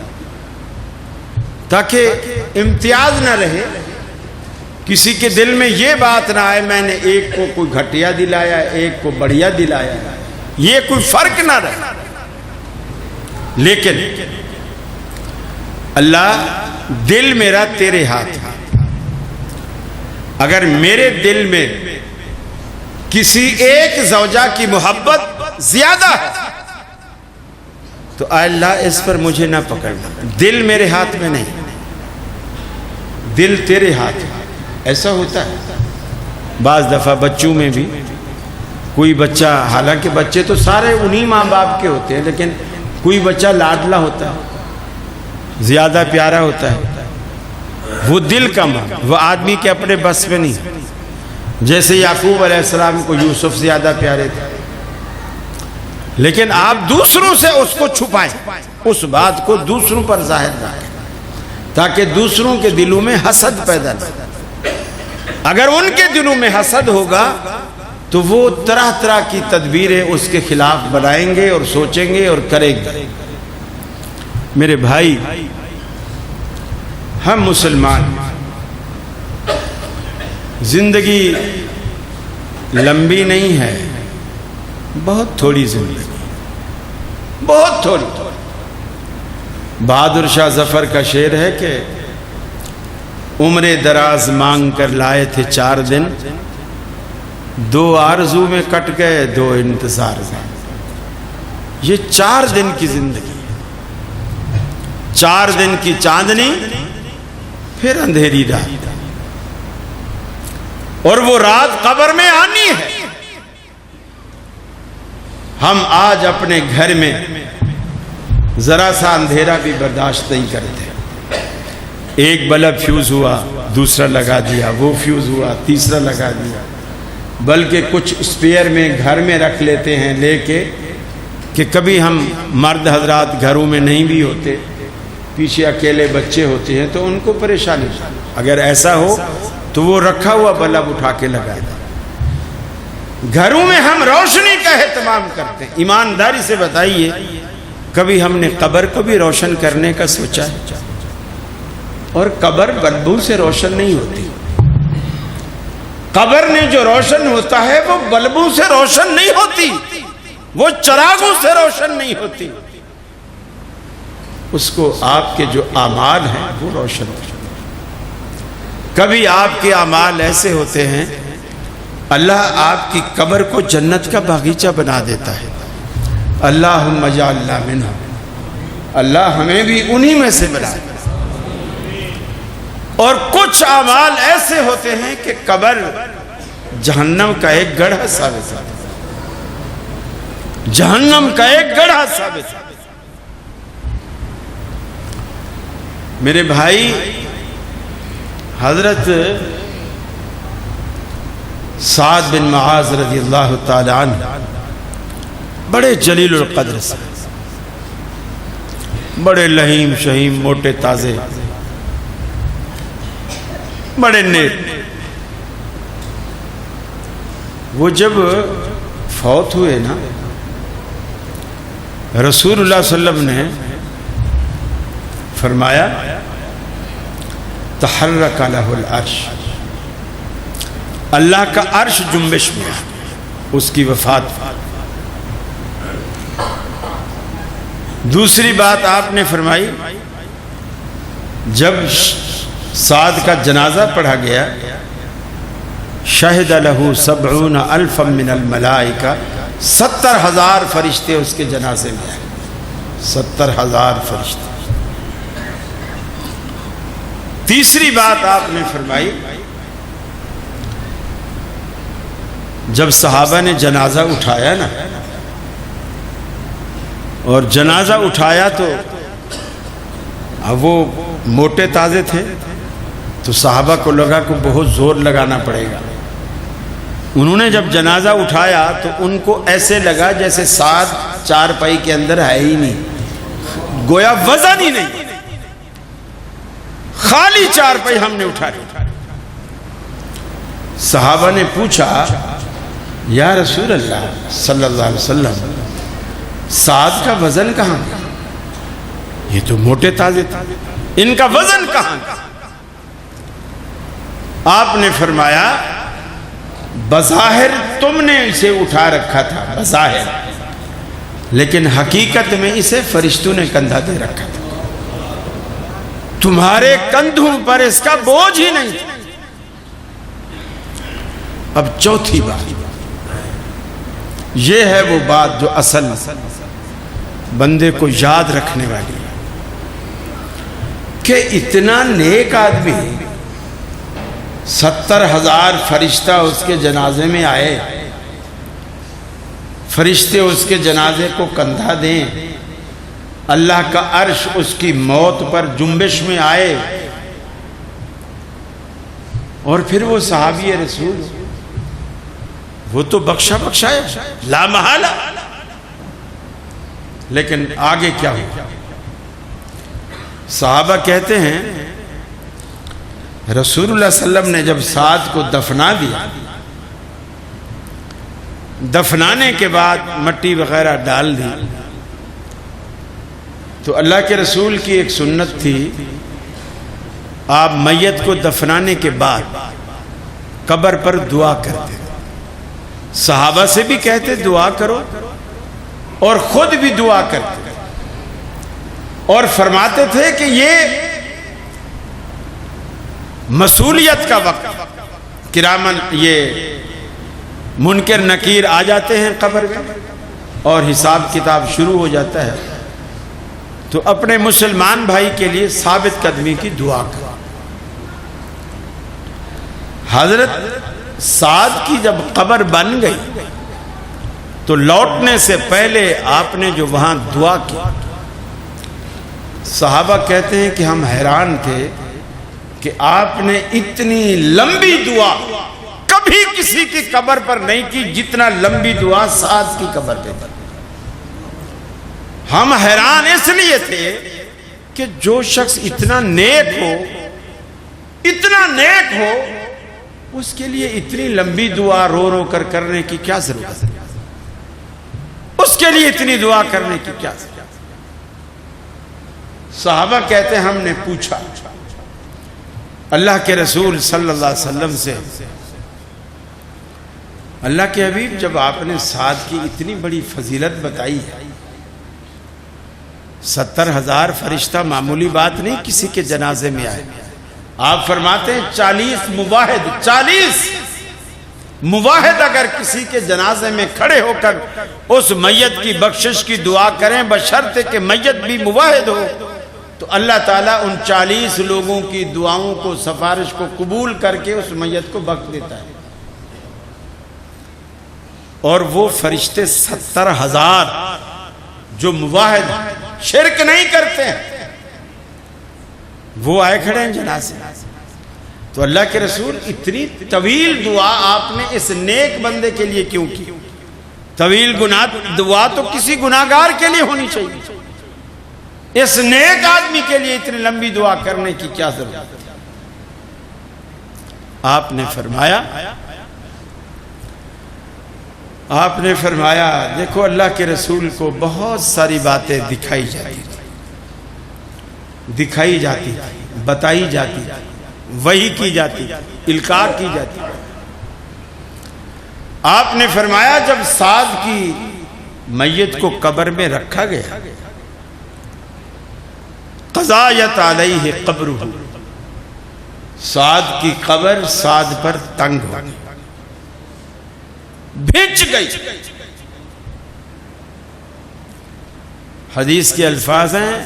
[SPEAKER 3] تاکہ امتیاز نہ رہے، کسی کے دل میں یہ بات نہ آئے میں نے ایک کو کوئی گھٹیا دلایا، ایک کو بڑھیا دلایا، یہ کوئی فرق نہ رہے۔ لیکن اللہ دل میرا تیرے ہاتھ ہے، اگر میرے دل میں کسی ایک زوجہ کی محبت زیادہ ہے تو اے اللہ اس پر مجھے نہ پکڑنا، دل میرے ہاتھ میں نہیں، دل تیرے ہاتھ ہے۔ ایسا ہوتا ہے بعض دفعہ بچوں میں بھی، کوئی بچہ، حالانکہ بچے تو سارے انہی ماں باپ کے ہوتے ہیں، لیکن کوئی بچہ لاڈلا ہوتا ہے، زیادہ پیارا ہوتا ہے، وہ دل کا ماں، وہ آدمی کے اپنے بس میں نہیں، جیسے یعقوب علیہ السلام کو یوسف زیادہ پیارے تھے، لیکن آپ دوسروں سے اس کو چھپائیں، اس بات کو دوسروں پر ظاہر رکھیں تاکہ دوسروں کے دلوں میں حسد پیدا نہ ہو۔ اگر ان کے دلوں میں حسد ہوگا تو وہ طرح طرح کی تدبیریں اس کے خلاف بنائیں گے اور سوچیں گے اور کریں گے۔ میرے بھائی، ہم مسلمان، زندگی لمبی نہیں ہے، بہت تھوڑی زندگی، بہت تھوڑی۔ بہادر شاہ ظفر کا شعر ہے کہ عمر دراز مانگ کر لائے تھے 4 دن، 2 آرزو میں کٹ گئے 2 انتظار میں۔ یہ 4 دن کی زندگی، 4 دن کی چاندنی پھر اندھیری رات، اور وہ رات قبر میں آنی ہے۔ ہم آج اپنے گھر میں ذرا سا اندھیرا بھی برداشت نہیں کرتے، ایک بلب فیوز ہوا دوسرا لگا دیا، وہ فیوز ہوا تیسرا لگا دیا، بلکہ کچھ اسپیئر میں گھر میں رکھ لیتے ہیں لے کے، کہ کبھی ہم مرد حضرات گھروں میں نہیں بھی ہوتے، پیچھے اکیلے بچے ہوتے ہیں تو ان کو پریشانی، اگر ایسا ہو تو وہ رکھا ہوا بلب اٹھا کے لگا دیں۔ گھروں میں ہم روشنی کا اہتمام کرتے ہیں۔ ایمانداری سے بتائیے، کبھی ہم نے قبر کو بھی روشن کرنے کا سوچا ہے؟ اور قبر بلبوں سے روشن نہیں ہوتی، قبر نے جو روشن ہوتا ہے وہ بلبوں سے روشن نہیں ہوتی، وہ چراغوں سے روشن نہیں ہوتی، اس کو آپ کے جو اعمال ہیں وہ روشن ہوتے ہیں۔ کبھی آپ کے اعمال ایسے ہوتے ہیں اللہ آپ کی قبر کو جنت کا باغیچہ بنا دیتا ہے۔ اللہم اجعلنا منہم، اللہ ہمیں بھی انہی میں سے بنا دے۔ اور کچھ اعمال ایسے ہوتے ہیں کہ قبر جہنم کا ایک گڑھا ثابت ہے، جہنم کا ایک گڑھا ثابت ہے۔ میرے بھائی، حضرت سعد بن معاذ رضی اللہ تعالی عنہ بڑے جلیل القدر سے، بڑے لہیم شہیم، موٹے تازے، بڑے نیک، وہ جب فوت ہوئے نا، رسول اللہ صلی اللہ علیہ وسلم نے فرمایا تحرک لہ العرش، اللہ کا عرش جنبش میں اس کی وفات۔ دوسری بات آپ نے فرمائی، جب سعد کا جنازہ پڑھا گیا، شہد لہ 70,000 من الملائکہ، 70,000 فرشتے اس کے جنازے میں آئے، 70,000 فرشتے۔ تیسری بات آپ نے فرمائی، جب صحابہ نے جنازہ اٹھایا نا، اور جنازہ اٹھایا تو اب وہ موٹے تازے تھے تو صحابہ کو لگا کہ بہت زور لگانا پڑے گا، انہوں نے جب جنازہ اٹھایا تو ان کو ایسے لگا جیسے سعد چارپائی کے اندر ہے ہی نہیں، گویا وزن ہی نہیں، خالی چارپائی ہم نے اٹھا لی۔ صحابہ نے پوچھا یا رسول اللہ صلی اللہ علیہ وسلم، سعد کا وزن کہاں گیا؟ یہ تو موٹے تازے تھے، ان کا وزن کہاں گیا؟ آپ نے فرمایا بظاہر تم نے اسے اٹھا رکھا تھا، بظاہر، لیکن حقیقت میں اسے فرشتوں نے کندھا دے رکھا تھا، تمہارے کندھوں پر اس کا بوجھ ہی نہیں تھا۔ اب چوتھی بات یہ ہے، وہ بات جو اصل بندے کو یاد رکھنے والی ہے کہ اتنا نیک آدمی، 70,000 فرشتہ اس کے جنازے میں آئے، فرشتے اس کے جنازے کو کندھا دیں، اللہ کا عرش اس کی موت پر جنبش میں آئے، اور پھر وہ صحابی رسول، وہ تو بخشا ہے لا محالہ، لیکن آگے کیا ہوا؟ صحابہ کہتے ہیں رسول اللہ صلی اللہ علیہ وسلم نے جب سعد کو دفنا دیا، دفنانے کے بعد مٹی وغیرہ ڈال دی، تو اللہ کے رسول کی ایک سنت تھی، آپ میت کو دفنانے کے بعد قبر پر دعا کرتے، صحابہ سے بھی کہتے دعا کرو اور خود بھی دعا کرتے، اور فرماتے تھے کہ یہ مسئولیت کا وقت، کرامن یہ منکر نکیر آ جاتے ہیں قبر میں اور حساب کتاب شروع ہو جاتا ہے، تو اپنے مسلمان بھائی کے لیے ثابت قدمی کی دعا کرو۔ حضرت سعد کی جب قبر بن گئی تو لوٹنے سے پہلے آپ نے جو وہاں دعا کی، صحابہ کہتے ہیں کہ ہم حیران تھے کہ آپ نے اتنی لمبی دعا کبھی کسی کی قبر پر نہیں کی جتنا لمبی دعا سعد کی قبر پہ کی۔ ہم حیران اس لیے تھے کہ جو شخص اتنا نیک ہو، اتنا نیک ہو، اس کے لیے اتنی لمبی دعا رو رو کر کرنے کی کیا ضرورت ہے؟ اس کے لیے اتنی دعا کرنے کی کیا ضرورت ہے؟ صحابہ کہتے ہیں ہم نے پوچھا اللہ کے رسول صلی اللہ علیہ وسلم سے، اللہ کے حبیب جب آپ نے سعد کی اتنی بڑی فضیلت بتائی ہے، 70,000 فرشتہ معمولی بات نہیں کسی کے جنازے میں آئے، آپ فرماتے ہیں 40 مواحد اگر کسی کے جنازے میں کھڑے ہو کر اس میت کی بخشش کی دعا کریں بشرط کہ میت بھی مواحد ہو، تو اللہ تعالیٰ ان 40 لوگوں کی دعاؤں کو، سفارش کو قبول کر کے اس میت کو بخش دیتا ہے۔ اور وہ فرشتے 70,000 جو مواحد شرک نہیں کرتے ہیں، وہ آئے کھڑے ہیں جنازے۔ تو اللہ کے رسول اتنی طویل دعا آپ نے اس نیک بندے کے لیے کیوں کی؟ طویل دعا تو کسی گناہگار کے لیے ہونی چاہیے، اس نیک آدمی کے لیے اتنی لمبی دعا کرنے کی کیا ضرورت ہے؟ آپ نے فرمایا دیکھو اللہ کے رسول کو بہت ساری باتیں دکھائی جاتی تھی، بتائی جاتی تھی، وحی کی جاتی، القاء کی جاتی۔ آپ نے فرمایا جب سعد کی میت کو قبر میں رکھا گیا، قضایت علیہ قبرہ، سعد کی قبر سعد پر تنگ ہو گئی، بھیج گئی۔ حدیث کے الفاظ ہیں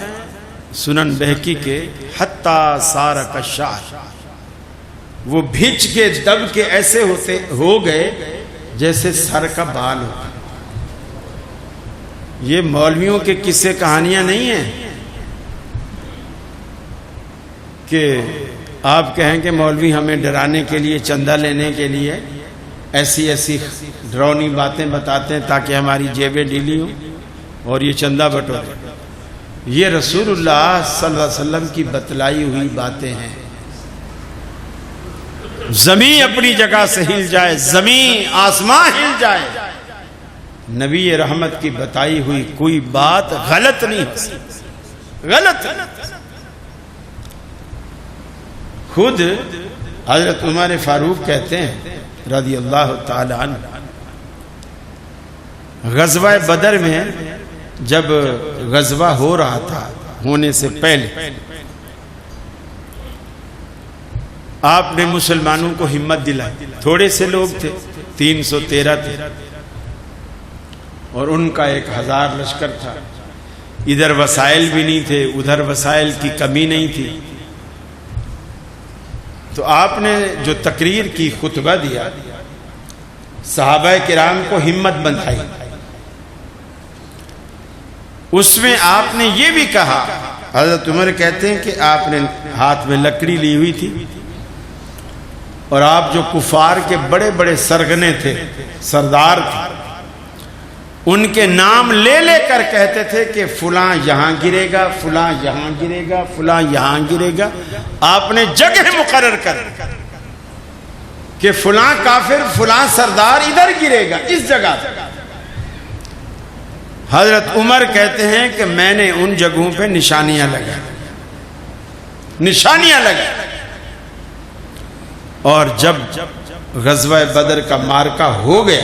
[SPEAKER 3] سنن بہقی کے، حتی سار کشار، وہ بھیج کے دب کے ایسے ہو گئے جیسے سر کا بال ہو۔ یہ مولویوں کے قصے کہانیاں نہیں ہیں کہ آپ کہیں کہ مولوی ہمیں ڈرانے کے لیے، چندہ لینے کے لیے ایسی ایسی ڈراؤنی باتیں بتاتے ہیں تاکہ ہماری جیبیں ڈھیلی ہوں اور یہ چندہ بٹورے. یہ رسول اللہ صلی اللہ علیہ وسلم کی بتلائی ہوئی باتیں ہیں. زمین اپنی جگہ سے ہل جائے, زمین آسمان ہل جائے, نبی رحمت کی بتائی ہوئی کوئی بات غلط نہیں ہو سکتی, غلط. خود حضرت عمر فاروق کہتے ہیں رضی اللہ تعالی عنہ, غزوہ بدر میں جب غزوہ ہو رہا تھا, ہونے سے پہلے آپ نے مسلمانوں کو ہمت دلائی. تھوڑے سے لوگ تھے, 313 تھے, اور ان کا 1000 لشکر تھا. ادھر وسائل بھی نہیں تھے, ادھر وسائل کی کمی نہیں تھی. تو آپ نے جو تقریر کی, خطبہ دیا, صحابہ کرام کو ہمت بندھائی. اس میں آپ نے یہ بھی کہا, حضرت عمر کہتے ہیں کہ آپ نے ہاتھ میں لکڑی لی ہوئی تھی, اور آپ جو کفار کے بڑے بڑے سرگنے تھے, سردار تھے, ان کے نام لے لے کر کہتے تھے کہ فلاں یہاں گرے گا, فلاں یہاں گرے گا, فلاں یہاں گرے گا. آپ نے جگہ مقرر کر کہ فلاں کافر, فلاں سردار ادھر گرے گا, اس جگہ. حضرت عمر کہتے ہیں کہ میں نے ان جگہوں پہ نشانیاں لگائی, نشانیاں لگائی. اور جب غزوہ بدر کا معرکہ ہو گیا,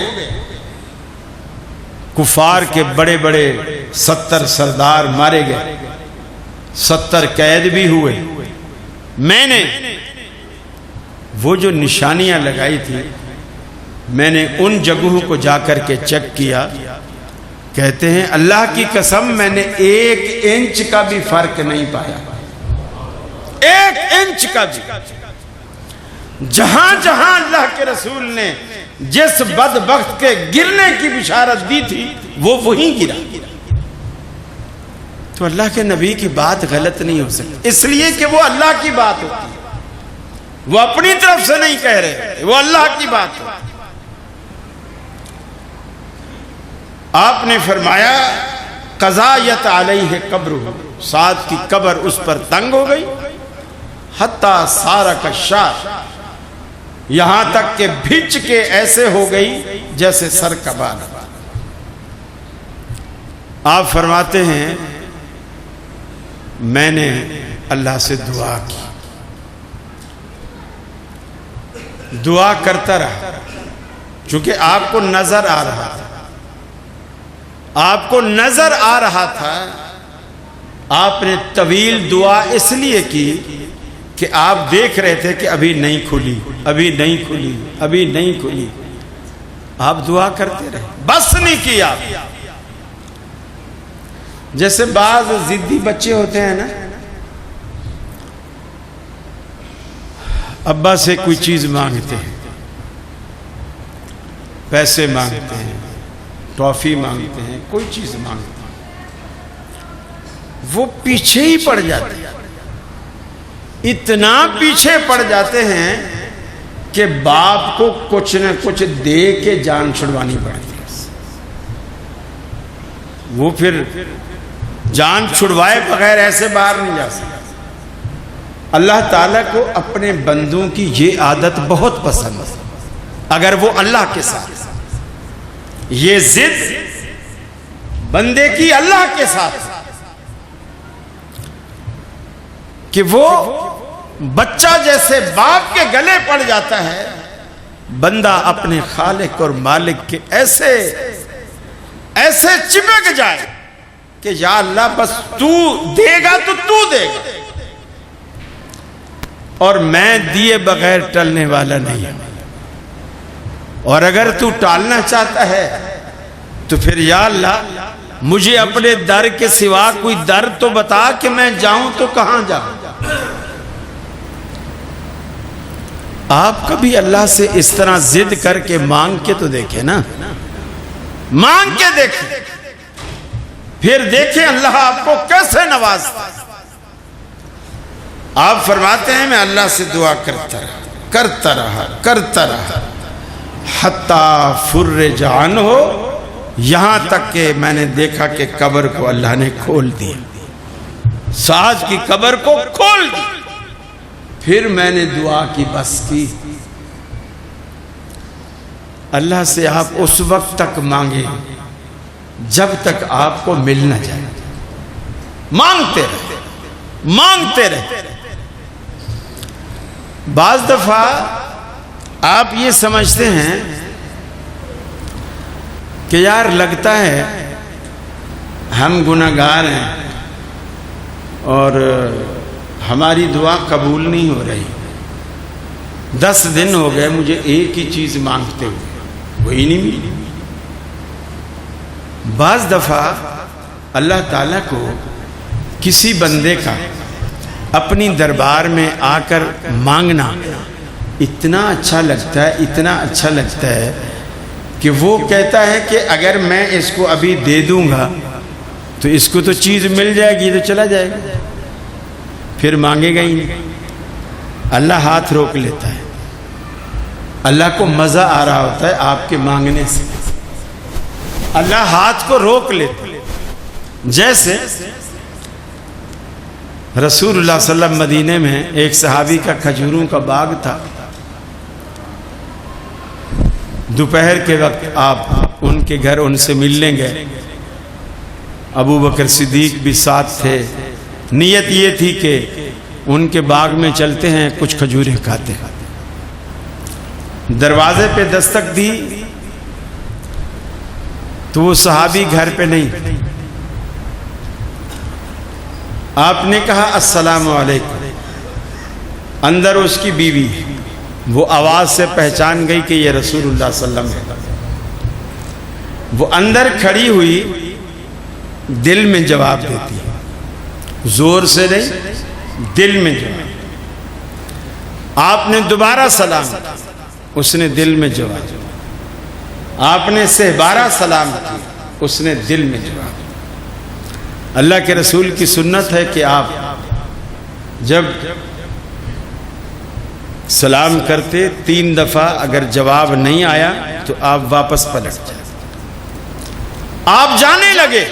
[SPEAKER 3] کفار کے بڑے بڑے 70 سردار مارے گئے, 70 قید بھی ہوئے. میں نے وہ جو نشانیاں لگائی تھی, میں نے ان جگہوں کو جا کر کے چیک کیا. کہتے ہیں اللہ کی قسم میں نے 1 انچ کا بھی فرق نہیں پایا, 1 انچ کا بھی. جہاں جہاں اللہ کے رسول نے جس بدبخت کے گرنے کی بشارت دی تھی وہ وہیں گرا. تو اللہ کے نبی کی بات غلط نہیں ہو سکتی, اس لیے کہ وہ اللہ کی بات ہوتی ہے, وہ اپنی طرف سے نہیں کہہ رہے, وہ اللہ کی بات ہوتی ہے. آپ نے فرمایا قضایت علیہ قبرہ, سعد کی قبر اس پر تنگ ہو گئی. حتی سارا کشار, یہاں تک کہ بھچ کے ایسے ہو گئی جیسے سر کا بال. آپ فرماتے ہیں میں نے اللہ سے دعا کی, دعا کرتا رہا, چونکہ آپ کو نظر آ رہا تھا, آپ کو نظر آ رہا تھا. آپ نے طویل دعا اس لیے کی کہ آپ دیکھ رہے تھے کہ ابھی نہیں کھلی, ابھی نہیں کھلی, ابھی نہیں کھلی. آپ دعا کرتے رہے, بس نہیں کیا. جیسے بعض ضدی بچے ہوتے ہیں نا, ابا سے کوئی چیز مانگتے ہیں, پیسے مانگتے ہیں, ٹافی مانگتے ہیں, کوئی چیز مانگتے ہیں, وہ پیچھے ہی پڑ جاتے ہیں. اتنا پیچھے پڑ جاتے ہیں کہ باپ کو کچھ نہ کچھ دے کے جان چھڑوانی پڑتی ہے. وہ پھر جان چھڑوائے بغیر ایسے باہر نہیں جا سکتے. اللہ تعالیٰ کو اپنے بندوں کی یہ عادت بہت پسند ہے. اگر وہ اللہ کے ساتھ, یہ ضد بندے کی اللہ کے ساتھ کہ وہ بچہ جیسے باپ کے گلے پڑ جاتا ہے, بندہ اپنے خالق اور مالک کے ایسے ایسے چپک جائے کہ یا اللہ بس تو دے گا تو تو دے گا, اور میں دیے بغیر ٹلنے والا نہیں ہوں. اور اگر تو ٹالنا چاہتا ہے تو پھر یا اللہ مجھے اپنے در کے سوا کوئی در تو بتا کہ میں جاؤں تو کہاں جاؤں. آپ کبھی اللہ سے اس طرح ضد کر کے مانگ کے تو دیکھیں نا, مانگ کے دیکھیں, پھر دیکھیں اللہ آپ کو کیسے نوازتا. آپ فرماتے ہیں میں اللہ سے دعا کرتا رہا, حتی فرج عنہ، یہاں تک کہ میں نے دیکھا کہ قبر کو اللہ نے کھول دیا، سعد کی قبر کو کھول دی۔ پھر میں نے دعا کی، بس کی۔ اللہ سے آپ اس وقت تک مانگیں جب تک آپ کو مل نہ جائے، مانگتے رہے، مانگتے رہے۔ بعض دفعہ آپ یہ سمجھتے ہیں کہ یار لگتا ہے ہم گناہگار ہیں اور ہماری دعا قبول نہیں ہو رہی، 10 دن ہو گئے مجھے ایک ہی چیز مانگتے ہوئے، وہی نہیں ملی۔ بعض دفعہ اللہ تعالیٰ کو کسی بندے کا اپنی دربار میں آ کر مانگنا اتنا اچھا لگتا ہے، اتنا اچھا لگتا ہے کہ وہ کہتا ہے کہ اگر میں اس کو ابھی دے دوں گا تو اس کو تو چیز مل جائے گی، تو چلا جائے گا، پھر مانگے گا ہی نہیں۔ اللہ ہاتھ روک لیتا ہے، اللہ کو مزہ آ رہا ہوتا ہے آپ کے مانگنے سے، اللہ ہاتھ کو روک لیتا ہے۔ جیسے رسول اللہ صلی اللہ علیہ وسلم مدینے میں ایک صحابی کا کھجوروں کا باغ تھا، دوپہر کے وقت آپ ان کے گھر ان سے ملنے گئے، ابو بکر صدیق بھی ساتھ تھے، نیت یہ تھی کہ ان کے باغ میں چلتے ہیں، کچھ کھجوریں کھاتے ہیں۔ دروازے پہ دستک دی تو وہ صحابی گھر پہ نہیں، آپ نے کہا السلام علیکم، اندر اس کی بیوی، وہ آواز سے پہچان گئی کہ یہ رسول اللہ صلی اللہ علیہ وسلم ہے، وہ اندر کھڑی ہوئی دل میں جواب دیتی ہے، زور سے نہیں، دل میں جواب۔ آپ نے دوبارہ سلام کیا، اس نے دل میں جواب۔ آپ نے 12 سلام کیا، اس نے دل میں جواب۔ اللہ کے رسول کی سنت ہے کہ آپ جب سلام کرتے 3 دفعہ اگر جواب نہیں آیا تو آپ واپس پلٹ جائیں۔ آپ جانے لگے،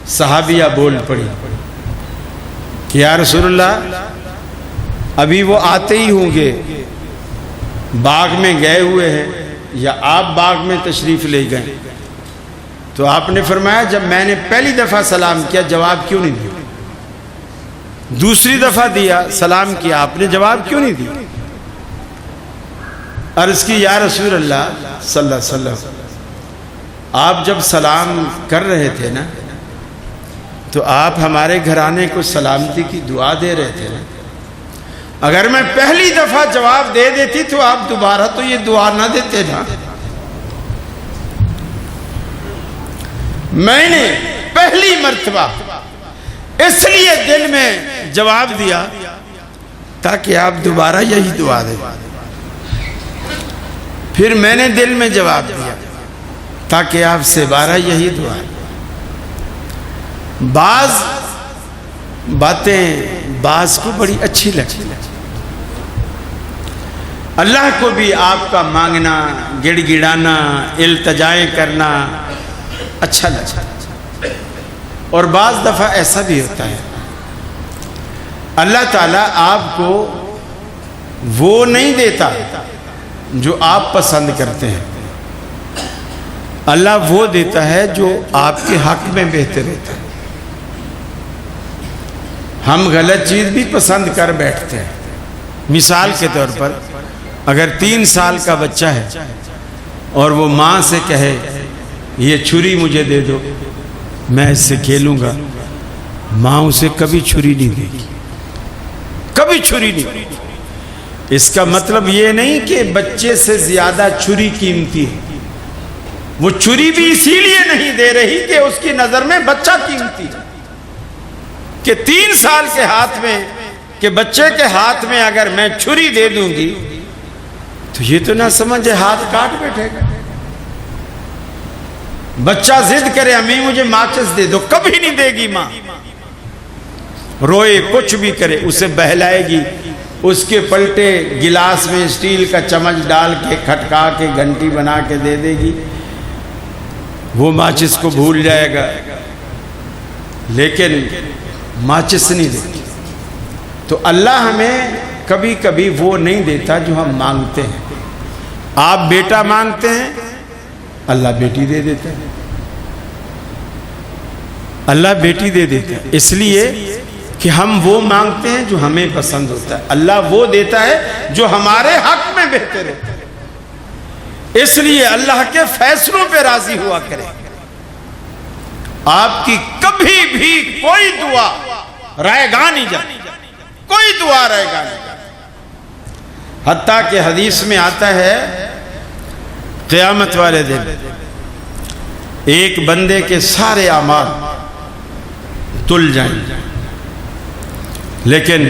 [SPEAKER 3] صحابیہ بول پڑی کہ یا رسول اللہ ابھی وہ آتے ہی ہوں گے، باغ میں گئے ہوئے ہیں یا آپ باغ میں تشریف لے گئے۔ تو آپ نے فرمایا جب میں نے پہلی دفعہ سلام کیا جواب کیوں نہیں دیا؟ دوسری دفعہ دیا سلام کیا، آپ نے جواب کیوں نہیں دیا؟ عرض کی یا رسول اللہ صلی اللہ علیہ وسلم، آپ جب سلام کر رہے تھے نا تو آپ ہمارے گھرانے کو سلامتی کی دعا دے رہے تھے نا، اگر میں پہلی دفعہ جواب دے دیتی تو آپ دوبارہ تو یہ دعا نہ دیتے نا۔ میں نے پہلی مرتبہ اس لیے دل میں جواب دیا تاکہ آپ دوبارہ یہی دعا دیں، پھر میں نے دل میں جواب دیا تاکہ آپ سے 12 یہی دعا۔ بعض باتیں بعض کو بڑی اچھی لگتی، اللہ کو بھی آپ کا مانگنا، گڑ گڑانا، التجائیں کرنا اچھا لگتا ہے، اور بعض دفعہ ایسا بھی ہوتا ہے اللہ تعالیٰ آپ کو وہ نہیں دیتا جو آپ پسند کرتے ہیں، اللہ وہ دیتا ہے جو آپ کے حق میں بہتر ہوتا ہے۔ ہم غلط چیز بھی پسند کر بیٹھتے ہیں، مثال کے طور پر اگر 3 سال کا بچہ ہے اور وہ ماں سے کہے یہ چھری مجھے دے دو میں اس سے کھیلوں گا، ماں اسے کبھی چھری نہیں دے گی، کبھی چھری نہیں دے گی۔ اس کا مطلب یہ نہیں کہ بچے سے زیادہ چھری قیمتی ہے، وہ چھری بھی اسی لیے نہیں دے رہی کہ اس کی نظر میں بچہ قیمتی ہے، کہ 3 سال کے ہاتھ میں، کہ بچے کے ہاتھ میں اگر میں چھری دے دوں گی تو یہ تو نہ سمجھے ہاتھ کاٹ بیٹھے گا۔ بچہ ضد کرے امی مجھے ماچس دے دو، کبھی نہیں دے گی ماں، روئے کچھ بھی کرے اسے بہلائے گی اس کے پلٹے گلاس میں اسٹیل کا چمچ ڈال کے کھٹکا کے گھنٹی بنا کے دے دے گی، وہ ماچس کو بھول جائے گا، لیکن ماچس نہیں دیتی۔ تو اللہ ہمیں کبھی کبھی وہ نہیں دیتا جو ہم مانگتے ہیں۔ آپ بیٹا مانگتے ہیں، اللہ بیٹی دے دیتا ہے، اللہ بیٹی دے دیتا ہے، اس لیے کہ ہم وہ مانگتے ہیں جو ہمیں پسند ہوتا ہے۔ اللہ وہ دیتا ہے جو ہمارے حق میں بہتر ہوتا ہے، اس لیے اللہ کے فیصلوں پہ راضی ہوا کریں۔ آپ کی کبھی بھی کوئی دعا رائے گاہ نہیں جاتی، کوئی دعا رائے گاہ نہیں جاتی، حتیٰ کہ حدیث میں آتا ہے قیامت والے دن ایک بندے کے سارے اعمال تل جائیں، لیکن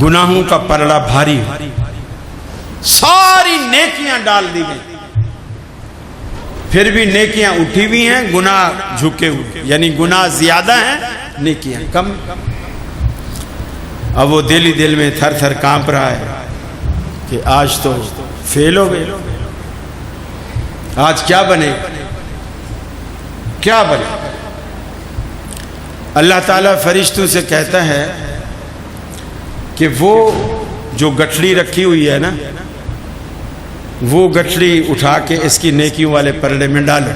[SPEAKER 3] گناہوں کا پلڑا بھاری ہو، ساری نیکیاں ڈال دی گئی، پھر بھی نیکیاں اٹھی بھی ہیں، گناہ جھکے ہوئے، یعنی گناہ زیادہ ہیں، نیکیاں کم۔ اب وہ دل ہی دل میں تھر تھر کانپ رہا ہے کہ آج تو فیل ہو گئے، آج کیا بنے، کیا بنے۔ اللہ تعالیٰ فرشتوں سے کہتا ہے کہ وہ جو گٹھڑی رکھی ہوئی ہے نا، وہ گٹھڑی اٹھا کے اس کی نیکیوں والے پلڑے میں ڈالو۔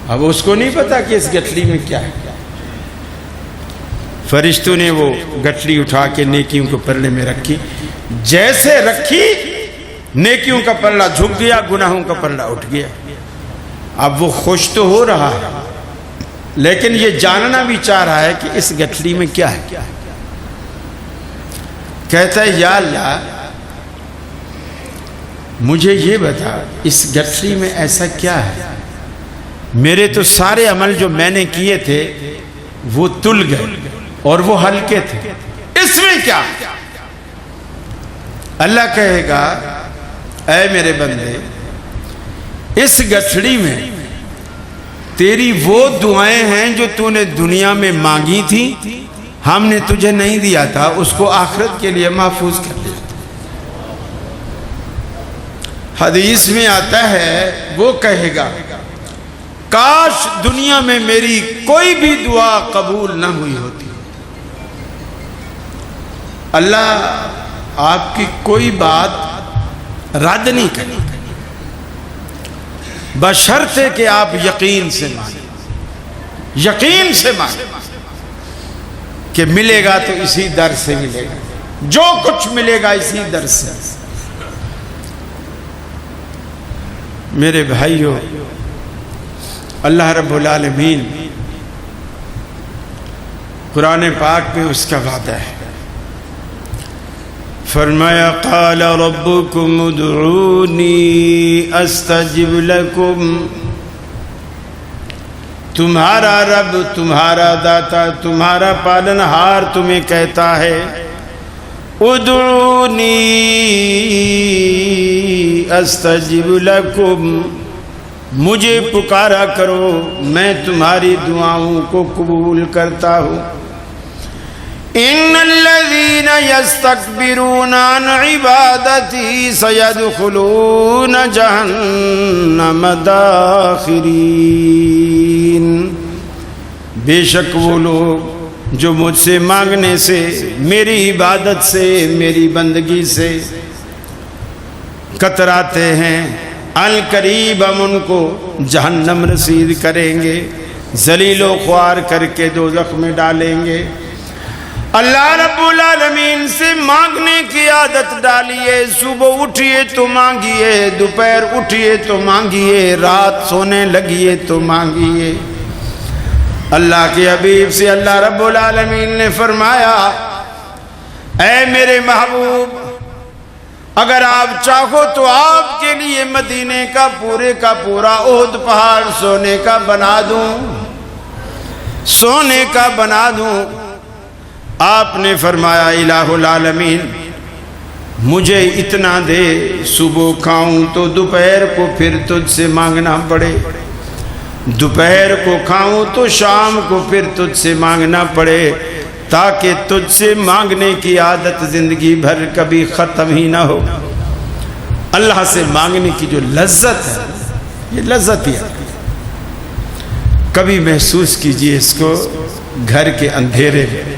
[SPEAKER 3] اب اس کو نہیں پتا کہ اس گٹھڑی میں کیا ہے، فرشتوں نے وہ گٹھڑی اٹھا کے نیکیوں کو پلڑے میں رکھی، جیسے رکھی نیکیوں کا پلڑا جھک گیا، گناہوں کا پلڑا اٹھ گیا۔ اب وہ خوش تو ہو رہا ہے، لیکن یہ جاننا بھی چاہ رہا ہے کہ اس گٹھڑی میں کیا ہے۔ کہتا ہے یا اللہ مجھے یہ بتا اس گٹھڑی میں ایسا کیا ہے، میرے تو سارے عمل جو میں نے کیے تھے وہ تل گئے اور وہ ہلکے تھے، اس میں کیا؟ اللہ کہے گا اے میرے بندے، اس گٹھڑی میں تیری وہ دعائیں ہیں جو تو نے دنیا میں مانگی تھی، ہم نے تجھے نہیں دیا تھا، اس کو آخرت کے لیے محفوظ کر لیا۔ حدیث میں آتا ہے وہ کہے گا کاش دنیا میں میری کوئی بھی دعا قبول نہ ہوئی ہوتی۔ اللہ آپ کی کوئی بات رد نہیں کرے، بشرطے کہ آپ یقین سے مانیں، یقین سے مانیں کہ ملے گا تو اسی در سے ملے گا، جو کچھ ملے گا اسی در سے۔ میرے بھائیو، اللہ رب العالمین قرآن پاک میں اس کا وعدہ ہے، فرمایا قال ربکم ادعونی استجب لکم، تمہارا رب، تمہارا داتا، تمہارا پالنہار تمہیں کہتا ہے ادعونی استجب لکم، مجھے پکارا کرو میں تمہاری دعاؤں کو قبول کرتا ہوں۔ ان الذين يستكبرون عن عبادتي سيدخلون جہنم داخرین، بے شک وہ لوگ جو مجھ سے مانگنے سے، میری عبادت سے، میری بندگی سے کتراتے ہیں، القریب ہم ان کو جہنم رسید کریں گے، ذلیل و خوار کر کے دوزخ میں ڈالیں گے۔ اللہ رب العالمین سے مانگنے کی عادت ڈالیے، صبح اٹھیے تو مانگیے، دوپہر اٹھیے تو مانگیے، رات سونے لگیے تو مانگیے۔ اللہ کے حبیب سے اللہ رب العالمین نے فرمایا اے میرے محبوب، اگر آپ چاہو تو آپ کے لیے مدینے کا پورے کا پورا احد پہاڑ سونے کا بنا دوں، سونے کا بنا دوں۔ آپ نے فرمایا الہ العالمین مجھے اتنا دے، صبح کھاؤں تو دوپہر کو پھر تجھ سے مانگنا پڑے، دوپہر کو کھاؤں تو شام کو پھر تجھ سے مانگنا پڑے، تاکہ تجھ سے مانگنے کی عادت زندگی بھر کبھی ختم ہی نہ ہو۔ اللہ سے مانگنے کی جو لذت ہے، یہ لذت ہی ہے۔ کبھی محسوس کیجئے اس کو، گھر کے اندھیرے میں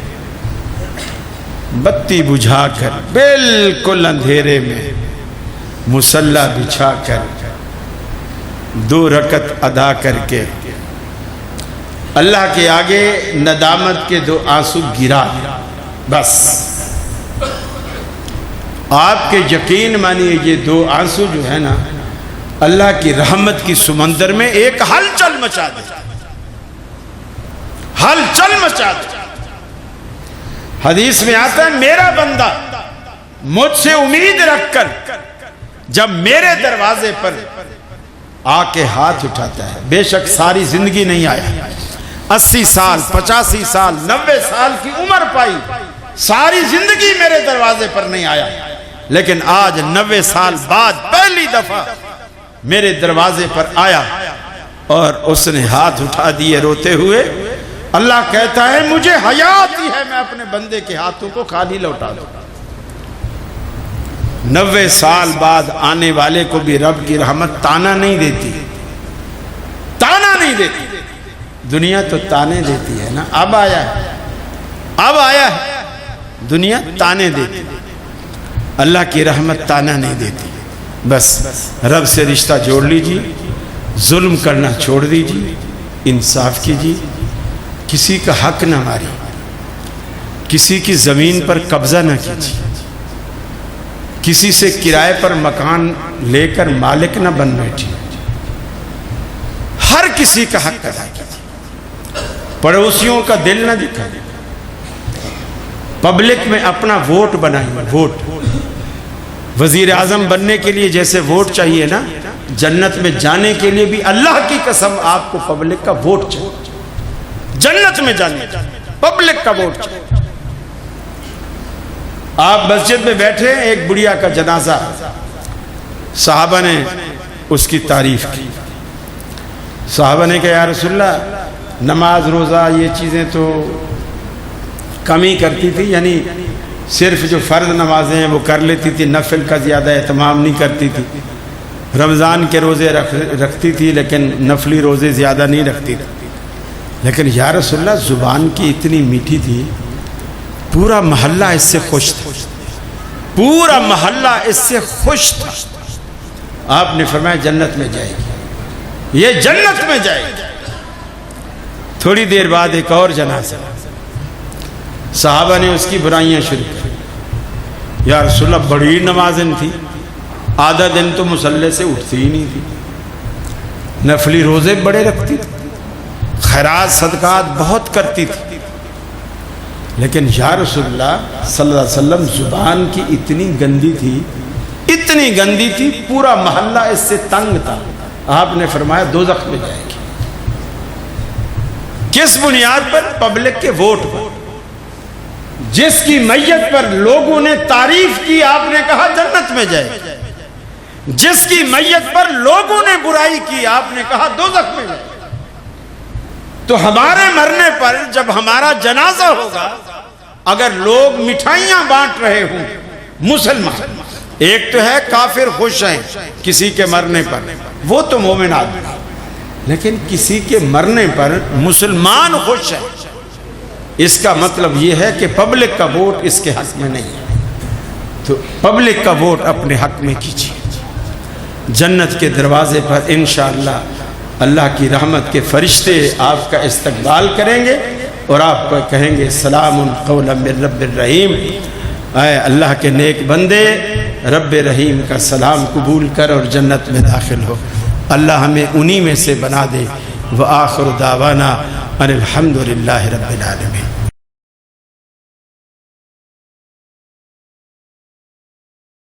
[SPEAKER 3] بتی بجھا کر، بالکل اندھیرے میں مصلی بچھا کر 2 رکعت ادا کر کے اللہ کے آگے ندامت کے 2 آنسو گرا، بس آپ کے یقین مانیے یہ 2 آنسو جو ہے نا، اللہ کی رحمت کی سمندر میں ایک ہلچل مچا دے، ہلچل مچا دے۔ حدیث میں آتا ہے میرا بندہ مجھ سے امید رکھ کر جب میرے دروازے پر آ کے ہاتھ اٹھاتا ہے، بے شک ساری زندگی نہیں آیا، 80 سال 85 سال 90 سال کی عمر پائی، ساری زندگی میرے دروازے پر نہیں آیا، لیکن آج 90 سال بعد پہلی دفعہ میرے دروازے پر آیا اور اس نے ہاتھ اٹھا دیے روتے ہوئے۔ اللہ کہتا ہے مجھے حیا آتی ہے میں اپنے بندے کے ہاتھوں کو خالی لوٹا دوں۔ 90 سال بعد آنے والے کو بھی رب کی رحمت تانا نہیں دیتی، تانا نہیں دیتی۔ دنیا تو تانے دیتی ہے نا، اب آیا ہے، اب آیا ہے، دنیا تانے دیتی، اللہ کی رحمت تانا نہیں دیتی۔ بس رب سے رشتہ جوڑ لیجیے، ظلم کرنا چھوڑ دیجیے، انصاف کیجیے، کسی کا حق نہ ماری، کسی کی زمین پر قبضہ نہ کیجیے، کسی سے کرائے پر مکان لے کر مالک نہ بن بیٹھیے، ہر کسی کا حق ادا کیجیے، پڑوسیوں کا دل نہ دکھائیے، پبلک میں اپنا ووٹ بنائیے، ووٹ وزیر اعظم بننے کے لیے جیسے ووٹ چاہیے نا، جنت میں جانے کے لیے بھی اللہ کی قسم آپ کو پبلک کا ووٹ چاہیے، جنت میں جانے پبلک کا ووٹ چاہیے۔ آپ مسجد میں بیٹھے، ایک بڑھیا کا جنازہ، صحابہ نے اس کی تعریف کی، صحابہ نے کہا یا رسول اللہ نماز روزہ یہ چیزیں تو کم ہی کرتی تھی، یعنی صرف جو فرض نمازیں ہیں وہ کر لیتی تھی، نفل کا زیادہ اہتمام نہیں کرتی تھی، رمضان کے روزے رکھتی تھی لیکن نفلی روزے زیادہ نہیں رکھتی تھی، لیکن یا رسول اللہ زبان کی اتنی میٹھی تھی، پورا محلہ اس سے خوش تھا، پورا محلہ اس سے خوش تھا۔ آپ نے فرمایا جنت میں جائے گی، یہ جنت میں جائے گی۔ تھوڑی دیر بعد ایک اور جنازہ، صحابہ نے اس کی برائیاں شروع کی، یا رسول اللہ بڑی نمازن تھی، آدھا دن تو مصلی سے اٹھتی ہی نہیں تھی، نفلی روزے بڑے رکھتی تھی، خیرات صدقات بہت کرتی تھی، لیکن یا رسول اللہ صلی اللہ علیہ وسلم زبان کی اتنی گندی تھی، اتنی گندی تھی، پورا محلہ اس سے تنگ تھا۔ آپ نے فرمایا دوزخ میں جائے گی۔ کس بنیاد پر؟ پبلک کے ووٹ پر۔ جس کی میت پر لوگوں نے تعریف کی آپ نے کہا جنت میں جائے گی، جس کی میت پر لوگوں نے برائی کی آپ نے کہا دوزخ میں جائے گی۔ تو ہمارے مرنے پر جب ہمارا جنازہ ہوگا، اگر لوگ مٹھائیاں بانٹ رہے ہوں، مسلمان، ایک تو ہے کافر خوش ہیں کسی کے مرنے پر، وہ تو مومن آدمی، لیکن کسی کے مرنے پر مسلمان خوش ہیں، اس کا مطلب یہ ہے کہ پبلک کا ووٹ اس کے حق میں نہیں ہے۔ تو پبلک کا ووٹ اپنے حق میں کیجیے، جنت کے دروازے پر انشاءاللہ اللہ کی رحمت کے فرشتے آپ کا استقبال کریں گے اور آپ کو کہیں گے سلام قولا من رب الرحیم، اے اللہ کے نیک بندے رب رحیم کا سلام قبول کر اور جنت میں داخل ہو۔ اللہ ہمیں انہی میں سے بنا دے۔ وآخر دعوانا ان الحمد للہ رب العالمین۔